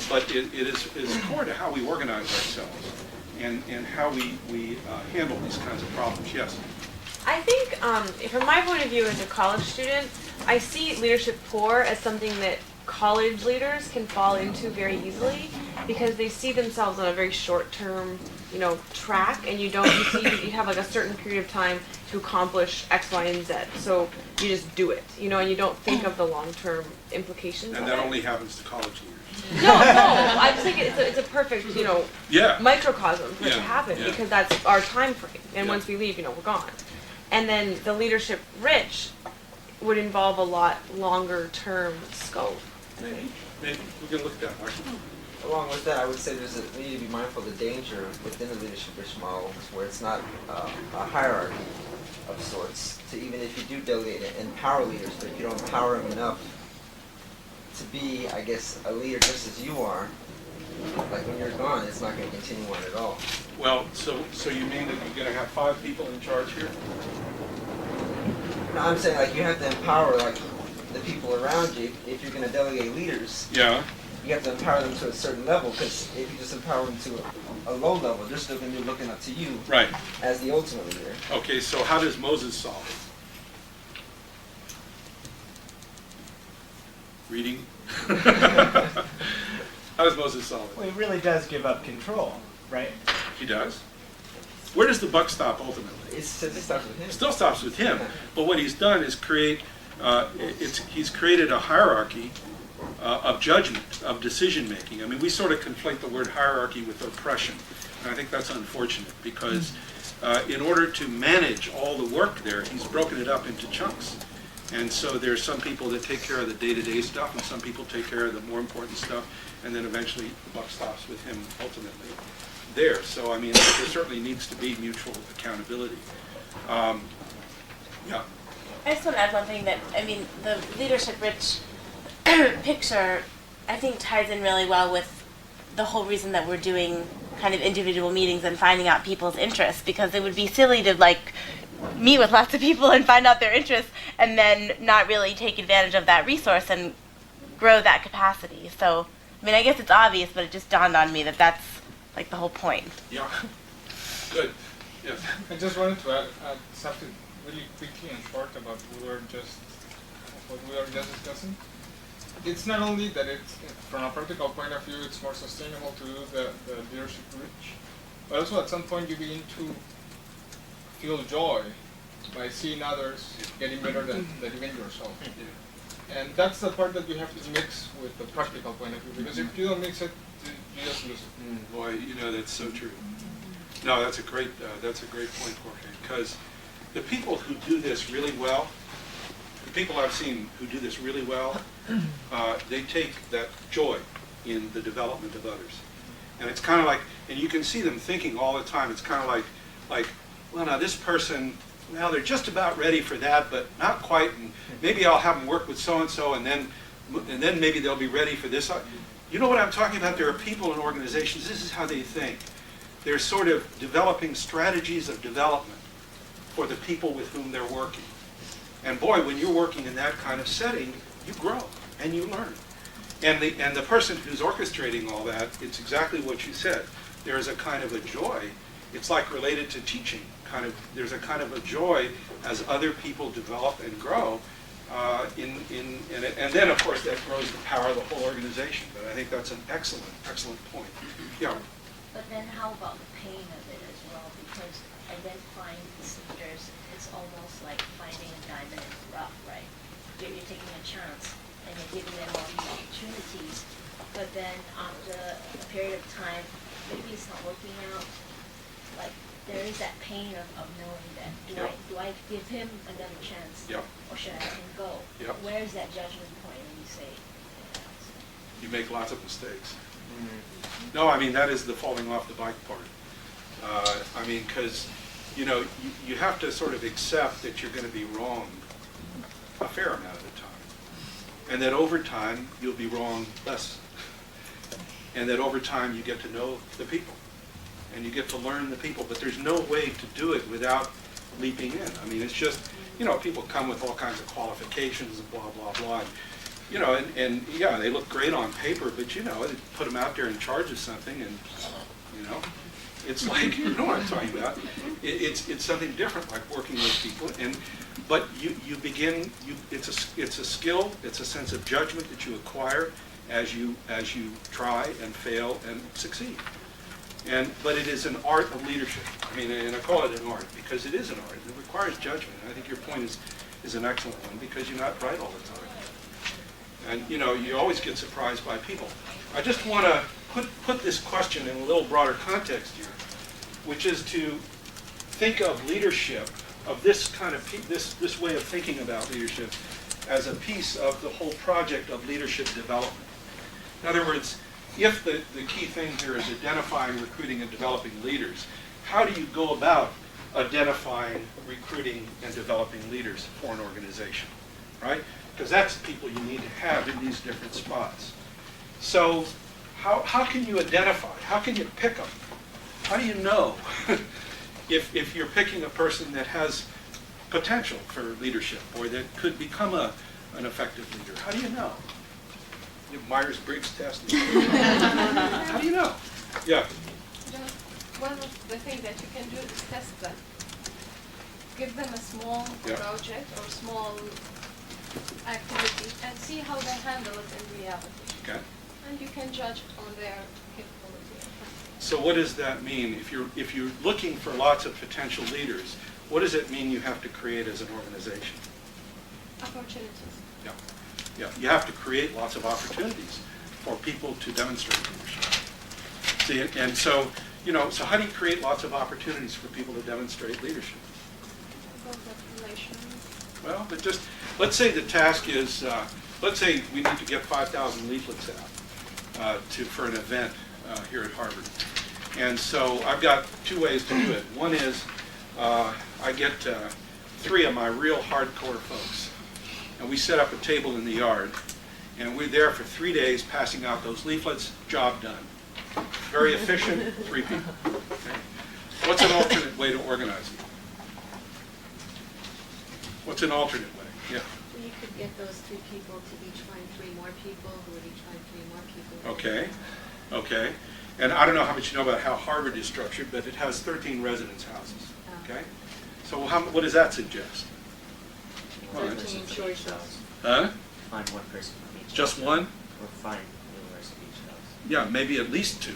but it is core to how we organize ourselves and how we handle these kinds of problems. Yes? I think, from my point of view as a college student, I see leadership poor as something that college leaders can fall into very easily because they see themselves on a very short-term track, and you see you have like a certain period of time to accomplish X, Y, and Z. So you just do it, and you don't think of the long-term implications. And of that it. only happens to college leaders. No, I just think it's a perfect, Yeah. microcosm for it to Yeah, happen, yeah. because that's our time frame. And Yeah. once we leave, we're gone. And then the leadership rich would involve a lot longer term scope. Maybe we can look at that, Marshall. Along with that, I would say we need to be mindful of the danger within the leadership rich model, where it's not a hierarchy of sorts. So even if you do delegate and empower leaders, but if you don't empower them enough to be, I guess, a leader just as you are, like when you're gone, it's not going to continue on at all. Well, so you mean that you're going to have 5 people in charge here? No, I'm saying like you have to empower like the people around you. If you're going to delegate leaders, Yeah. you have to empower them to a certain level, because if you just empower them to a low level, they're still going to be looking up to you Right. as the ultimate leader. Okay, so how does Moses solve it? Reading? How does Moses solve it? Well, he really does give up control, right? He does. Where does the buck stop ultimately? It starts with him. It still stops with him. But what he's done is he's created a hierarchy of judgment, of decision making. I mean, we sort of conflate the word hierarchy with oppression. And I think that's unfortunate, because in order to manage all the work there, he's broken it up into chunks. And so there's some people that take care of the day-to-day stuff, and some people take care of the more important stuff, and then eventually the buck stops with him ultimately there. So, I mean, there certainly needs to be mutual accountability. Yeah. I just want to add one thing that, the leadership-rich picture, I think, ties in really well with the whole reason that we're doing kind of individual meetings and finding out people's interests, because it would be silly to, meet with lots of people and find out their interests and then not really take advantage of that resource and grow that capacity. So, I guess it's obvious, but it just dawned on me that that's, the whole point. Yeah. Good. Yes. I just wanted to add something really quickly and short about what we were just discussing. It's not only that it's, from a practical point of view, it's more sustainable to do the leadership rich, but also at some point you begin to feel joy by seeing others getting better than even yourself. And that's the part that you have to mix with the practical point of view, because if you don't mix it, you just lose it. Boy, that's so true. No, that's a great point, Jorge, because the people who do this really well, the people I've seen who do this really well, they take that joy in the development of others. And it's kind of like, and you can see them thinking all the time, it's kind of like, well, now this person, now they're just about ready for that, but not quite, and maybe I'll have them work with so-and-so, and then maybe they'll be ready for this. You know what I'm talking about? There are people in organizations, this is how they think. They're sort of developing strategies of development for the people with whom they're working. And boy, when you're working in that kind of setting, you grow and you learn. And the person who's orchestrating all that, it's exactly what you said. There is a kind of a joy. It's like related to teaching. There's a kind of a joy as other people develop and grow. And then, of course, that grows the power of the whole organization. But I think that's an excellent point. Yeah. But then how about the pain of it as well? Because identifying these leaders is almost like finding a diamond in the rough, right? You're taking a chance and you're giving them all these opportunities. But then after a period of time, maybe it's not working out. There is that pain of knowing that do I give him another chance, or should I let him go? Where is that judgment point when you say? You make lots of mistakes. No, that is the falling off the bike part. Because you have to sort of accept that you're going to be wrong a fair amount of the time, and that over time you'll be wrong less, and that over time you get to know the people. And you get to learn the people, but there's no way to do it without leaping in. It's just, people come with all kinds of qualifications and blah, blah, blah. And yeah, they look great on paper, but they put them out there in charge of something, and, it's like, you know what I'm talking about. It's something different, like working with people. But you begin, it's a skill, it's a sense of judgment that you acquire as you try and fail and succeed. But it is an art of leadership. I mean, and I call it an art because it is an art. It requires judgment. And I think your point is an excellent one because you're not right all the time. And you always get surprised by people. I just want to put this question in a little broader context here, which is to think of leadership, of this kind of this way of thinking about leadership, as a piece of the whole project of leadership development. In other words, if the key thing here is identifying, recruiting, and developing leaders, how do you go about identifying, recruiting, and developing leaders for an organization, right? Because that's the people you need to have in these different spots. So how can you identify? How can you pick them? How do you know if you're picking a person that has potential for leadership or that could become an effective leader? How do you know? Myers-Briggs test. How do you know? Yeah. One of the things that you can do is test them. Give them a small project or small activity and see how they handle it in reality. Okay. And you can judge on their capability. So what does that mean? If you're looking for lots of potential leaders, what does it mean you have to create as an organization? Opportunities. Yeah. Yeah. You have to create lots of opportunities for people to demonstrate leadership. See, and so so how do you create lots of opportunities for people to demonstrate leadership? Well, but just let's say the task is, let's say we need to get 5,000 leaflets out for an event here at Harvard. And so I've got two ways to do it. One is I get 3 of my real hardcore folks, and we set up a table in the yard, and we're there for 3 days passing out those leaflets. Job done. Very efficient, 3 people. Okay. What's an alternate way to organize it? What's an alternate way? Yeah. Well, you could get those 3 people to each find 3 more people, who would each find 3 more people. Okay. Okay. And I don't know how much you know about how Harvard is structured, but it has 13 residence houses. Okay. So what does that suggest? 13 choices. Huh? Find one person from each. Just one? Or find numerous of each house. Yeah, maybe at least 2,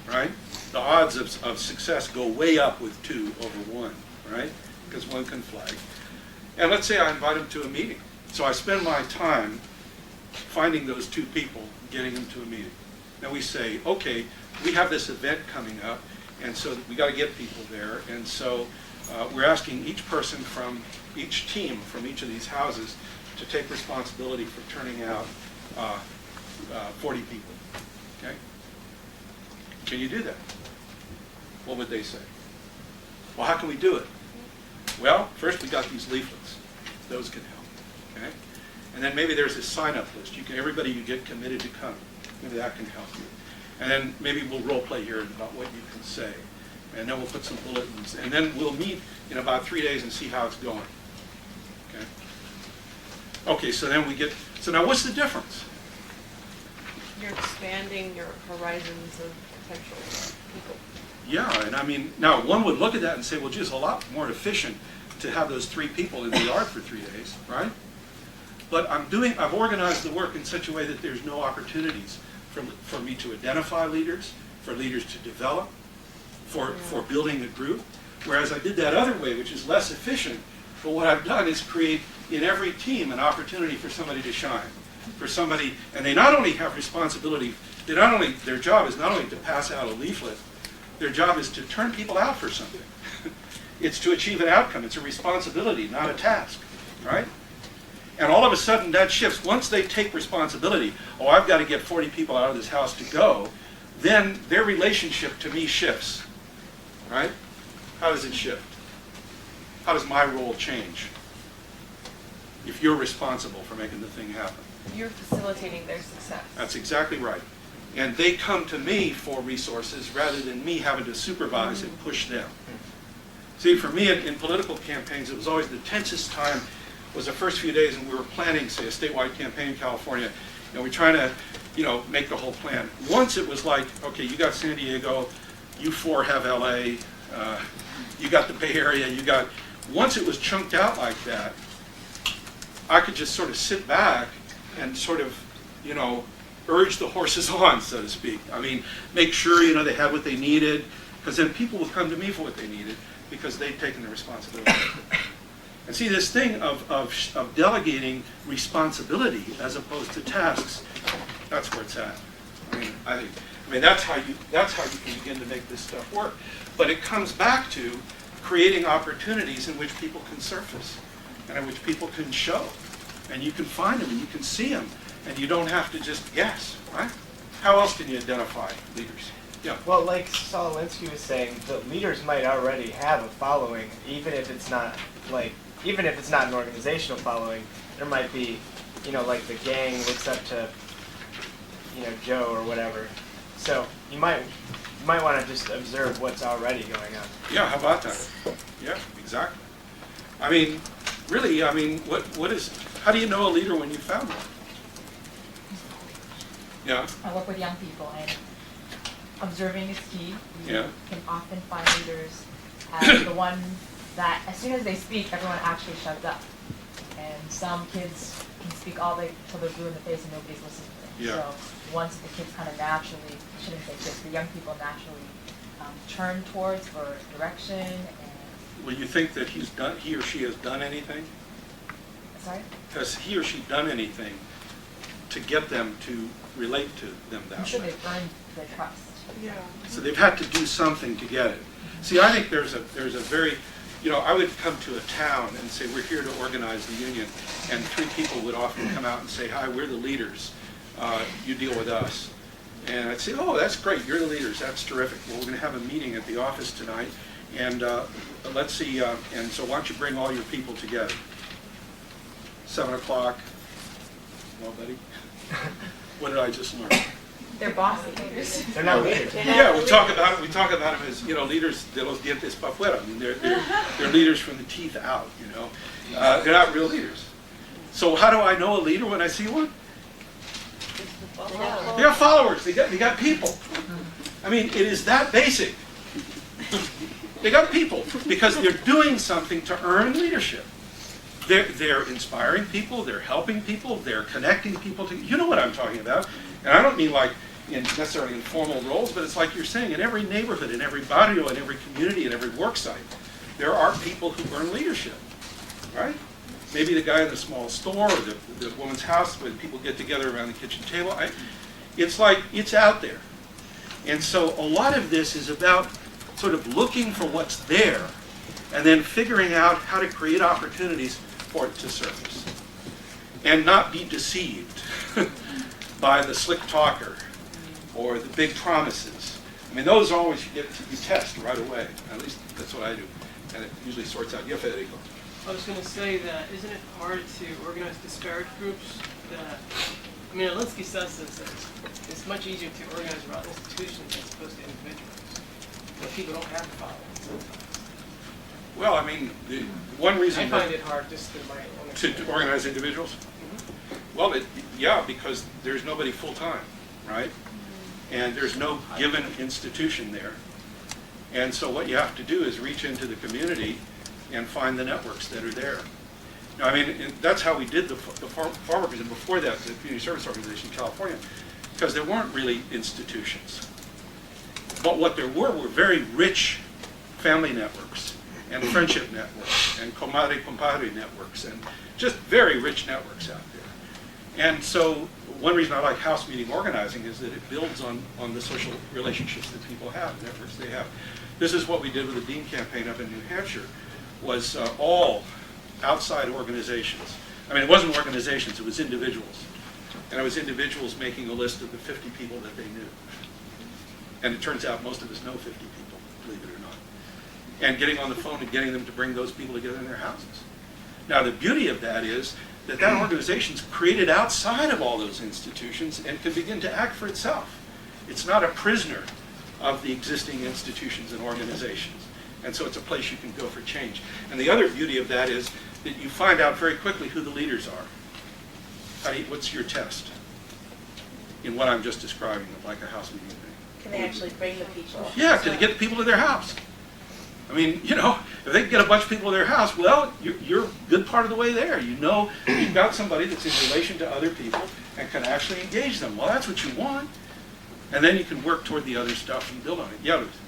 right? The odds of success go way up with 2 over 1, right? Because 1 can flag. And let's say I invite them to a meeting. So I spend my time finding those 2 people, getting them to a meeting. Now we say, okay, we have this event coming up, and so we got to get people there. And so we're asking each person from each team from each of these houses to take responsibility for turning out 40 people. Okay? Can you do that? What would they say? Well, how can we do it? Well, first we got these leaflets. Those can help. Okay? And then maybe there's a sign-up list. Everybody you get committed to come. Maybe that can help you. And then maybe we'll role play here about what you can say. And then we'll put some bulletins. And then we'll meet in about 3 days and see how it's going. Okay? Okay, so then so now what's the difference? You're expanding your horizons of potential people. Yeah, and I mean, now one would look at that and say, well, gee, it's a lot more efficient to have those 3 people in the yard for 3 days, right? But I've organized the work in such a way that there's no opportunities for me to identify leaders, for leaders to develop, for building a group. Whereas I did that other way, which is less efficient, but what I've done is create in every team an opportunity for somebody to shine, for somebody, and they not only have responsibility, their job is not only to pass out a leaflet, their job is to turn people out for something. It's to achieve an outcome. It's a responsibility, not a task, right? And all of a sudden that shifts. Once they take responsibility, oh, I've got to get 40 people out of this house to go, then their relationship to me shifts, right? How does it shift? How does my role change if you're responsible for making the thing happen? You're facilitating their success. That's exactly right. And they come to me for resources rather than me having to supervise and push them. See, for me in political campaigns, it was always the tensest time was the first few days, and we were planning, say, a statewide campaign in California, and we're trying to, make the whole plan. Once it was like, okay, you got San Diego, you 4 have LA, you got the Bay Area, once it was chunked out like that, I could just sort of sit back and sort of, urge the horses on, so to speak. I mean, make sure, you know, they had what they needed, because then people will come to me for what they needed, because they've taken the responsibility. And see, this thing of delegating responsibility as opposed to tasks, that's where it's at. I mean, that's how you can begin to make this stuff work. But it comes back to creating opportunities in which people can surface, and in which people can show, and you can find them, and you can see them, and you don't have to just guess, right? How else can you identify leaders? Yeah. Well, like Solowinski was saying, the leaders might already have a following, even if it's not an organizational following. There might be, you know, like the gang looks up to, you know, Joe or whatever. So you might want to just observe what's already going on. Yeah, how about that? Yeah, exactly. I mean, really, I mean, how do you know a leader when you found one? Yeah. I work with young people, and observing is key. You can often find leaders as the one that, as soon as they speak, everyone actually shuts up. And some kids can speak all day till they're blue in the face and nobody's listening to them. Yeah. So once the kids kind of naturally, I shouldn't say kids, the young people naturally turn towards for direction. And Will you think that he or she has done anything? Sorry? Has he or she done anything to get them to relate to them that I'm sure way? they've earned their trust. Yeah. So they've had to do something to get it. See, I think there's a very, you know, I would come to a town and say, we're here to organize the union, and 3 people would often come out and say, hi, we're the leaders, you deal with us. And I'd say, oh, that's great, you're the leaders, that's terrific. Well, we're going to have a meeting at the office tonight, and let's see, and so why don't you bring all your people together? 7 o'clock. Well, buddy, what did I just learn? They're bossy leaders. They're not leaders. Yeah, we talk about them as, you know, leaders de los dientes para afuera. I mean, they're leaders from the teeth out. You know, they're not real leaders. So how do I know a leader when I see one? They got followers. They got people. I mean, it is that basic. They got people because they're doing something to earn leadership. They're inspiring people. They're helping people. They're connecting people to. You know what I'm talking about. And I don't mean like in necessarily in formal roles, but it's like you're saying, in every neighborhood, in every barrio, in every community, in every work site, there are people who earn leadership, right? Maybe the guy in the small store or the woman's house when people get together around the kitchen table. It's like, it's out there. And so a lot of this is about sort of looking for what's there and then figuring out how to create opportunities for it to surface. And not be deceived by the slick talker or the big promises. I mean, those always you test right away. At least that's what I do. And it usually sorts out. Yeah, Federico. I was going to say that isn't it hard to organize disparate groups? I mean, Alinsky says this, that it's much easier to organize around institutions as opposed to individuals. But people don't have the following sometimes. Well, I mean, the one reason I find it hard just to my own experience. To organize individuals? Well, yeah, because there's nobody full-time, right? And there's no given institution there. And so what you have to do is reach into the community and find the networks that are there. Now, I mean, that's how we did the farm workers, and before that, the Community Service Organization in California, because there weren't really institutions. But what there were very rich family networks, and friendship networks, and comadre compadre networks, and just very rich networks out there. And so one reason I like house meeting organizing is that it builds on the social relationships that people have, networks they have. This is what we did with the Dean campaign up in New Hampshire, was all outside organizations. I mean, it wasn't organizations, it was individuals. And it was individuals making a list of the 50 people that they knew. And it turns out most of us know 50 people, believe it or not. And getting on the phone and getting them to bring those people together in their houses. Now, the beauty of that is that that organization's created outside of all those institutions and can begin to act for itself. It's not a prisoner of the existing institutions and organizations. And so it's a place you can go for change. And the other beauty of that is that you find out very quickly who the leaders are. What's your test in what I'm just describing, of like a house meeting thing? Can they actually bring the people? Yeah, can they get the people to their house? I mean, you know, if they can get a bunch of people in their house, well, you're a good part of the way there. You know, you've got somebody that's in relation to other people and can actually engage them. Well, that's what you want. And then you can work toward the other stuff and build on it. Yeah, Ruth.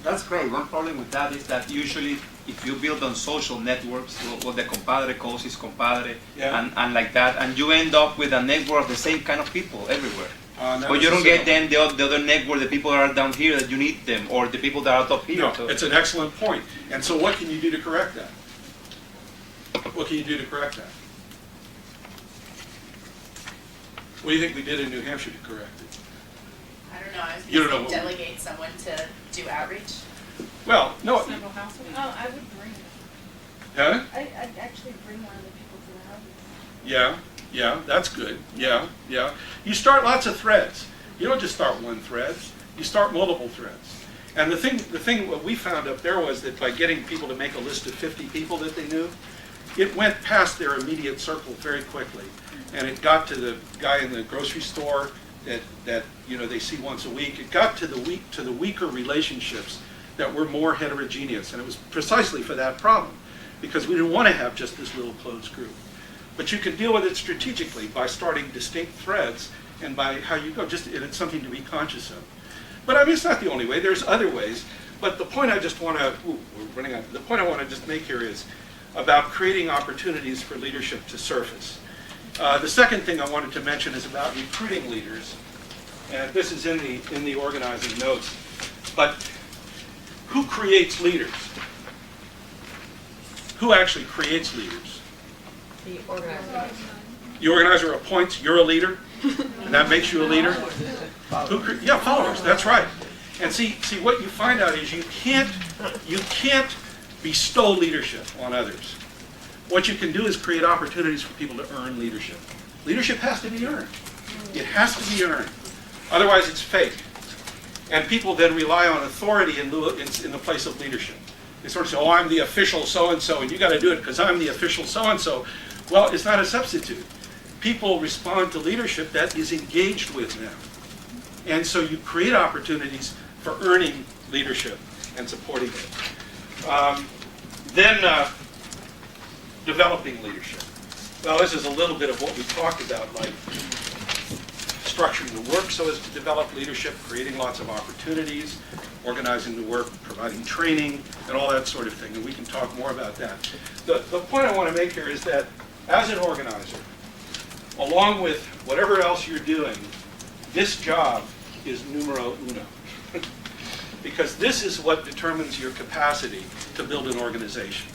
That's great. One problem with that is that usually if you build on social networks, what the compadre calls his compadre, and like that, and you end up with a network of the same kind of people everywhere. But you don't get then the other network, the people that are down here that you need them, or the people that are up here. No, it's an excellent point. And so what can you do to correct that? What can you do to correct that? What do you think we did in New Hampshire to correct it? I don't know. I was You don't going know to what- delegate someone to do outreach. Well, no. Several houses? Oh, I would bring it. Huh? I'd actually bring one of the people to the house. Yeah, yeah, that's good. Yeah, yeah. You start lots of threads. You don't just start one thread. You start multiple threads. And the thing what we found up there was that by getting people to make a list of 50 people that they knew, it went past their immediate circle very quickly. And it got to the guy in the grocery store that you know they see once a week. It got to the weaker relationships that were more heterogeneous, and it was precisely for that problem, because we didn't want to have just this little closed group. But you can deal with it strategically by starting distinct threads and by how you go. And it's something to be conscious of. But I mean, it's not the only way. There's other ways. But the point I just want to, we're running out. The point I want to just make here is about creating opportunities for leadership to surface. The second thing I wanted to mention is about recruiting leaders, and this is in the organizing notes. But who creates leaders? Who actually creates leaders? The organizer. The organizer appoints, you're a leader, and that makes you a leader? Yeah, followers, that's right. And see, what you find out is you can't bestow leadership on others. What you can do is create opportunities for people to earn leadership. Leadership has to be earned. It has to be earned. Otherwise, it's fake. And people then rely on authority in the place of leadership. They sort of say, oh, I'm the official so-and-so, and you got to do it because I'm the official so-and-so. Well, it's not a substitute. People respond to leadership that is engaged with them. And so you create opportunities for earning leadership and supporting it. Then developing leadership. Well, this is a little bit of what we talked about, like structuring the work so as to develop leadership, creating lots of opportunities, organizing the work, providing training, and all that sort of thing. And we can talk more about that. The point I want to make here is that as an organizer, along with whatever else you're doing, this job is numero uno. Because this is what determines your capacity to build an organization.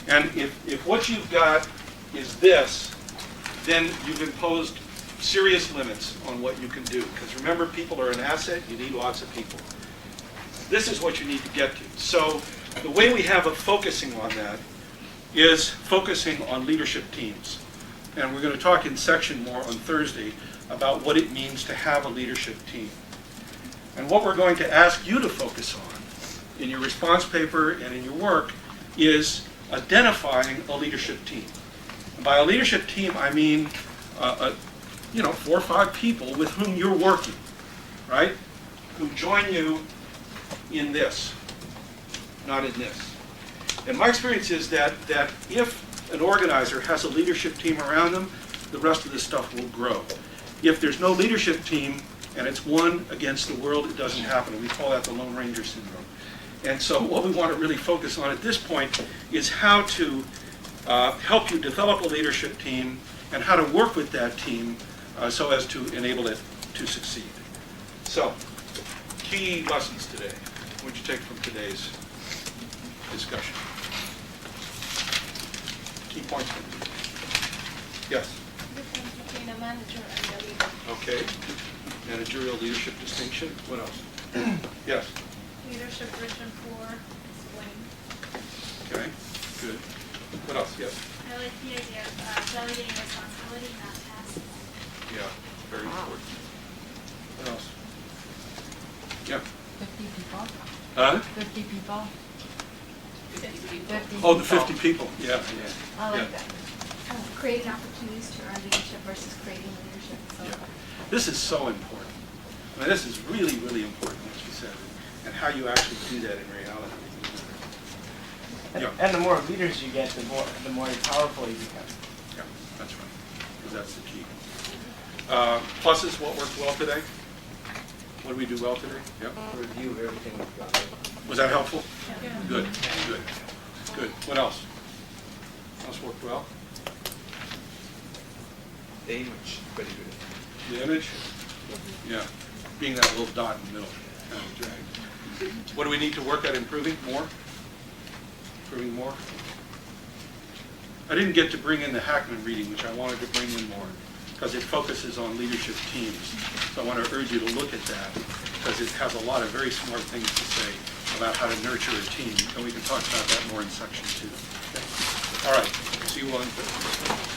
And if what you've got is this, then you've imposed serious limits on what you can do. Because remember, people are an asset. You need lots of people. This is what you need to get to. So the way we have of focusing on that is focusing on leadership teams. And we're going to talk in section more on Thursday about what it means to have a leadership team. And what we're going to ask you to focus on in your response paper and in your work is identifying a leadership team. And by a leadership team, I mean 4 or 5 people with whom you're working, right? Who join you in this, not in this. And my experience is that if an organizer has a leadership team around them, the rest of this stuff will grow. If there's no leadership team and it's one against the world, it doesn't happen. And we call that the Lone Ranger syndrome. And so what we want to really focus on at this point is how to help you develop a leadership team and how to work with that team so as to enable it to succeed. So, key lessons today. What did you take from today's discussion? Key points from today. Yes? Difference between a manager and a leader. Okay. Managerial leadership distinction. What else? Yes? Leadership vision for explain. Okay. Good. What else? Yes? I like the idea of delegating responsibility, not tasks. Yeah. Very important. What else? Yeah. 50 people. Huh? 50 people. 50 Oh, the 50 people. Yeah. I like Yeah. that. Creating opportunities to earn leadership versus creating leadership. So. Yeah. This is so important. I mean, this is really, really important, what you said, and how you actually do that in reality. Yeah. And the more leaders you get, the more powerful you become. Yeah, that's right, because that's the key. Pluses, what worked well today? What did we do well today? Yep. Review everything we've got. Was that helpful? Yeah. Good, good, good. What else? What else worked well? The image, very good. The image? Yeah, being that little dot in the middle, kind of drag. What do we need to work at improving more? Improving more? I didn't get to bring in the Hackman reading, which I wanted to bring in more, because it focuses on leadership teams. So I want to urge you to look at that, because it has a lot of very smart things to say about how to nurture a team, and we can talk about that more in section 2. Okay. All right, see you on Thursday.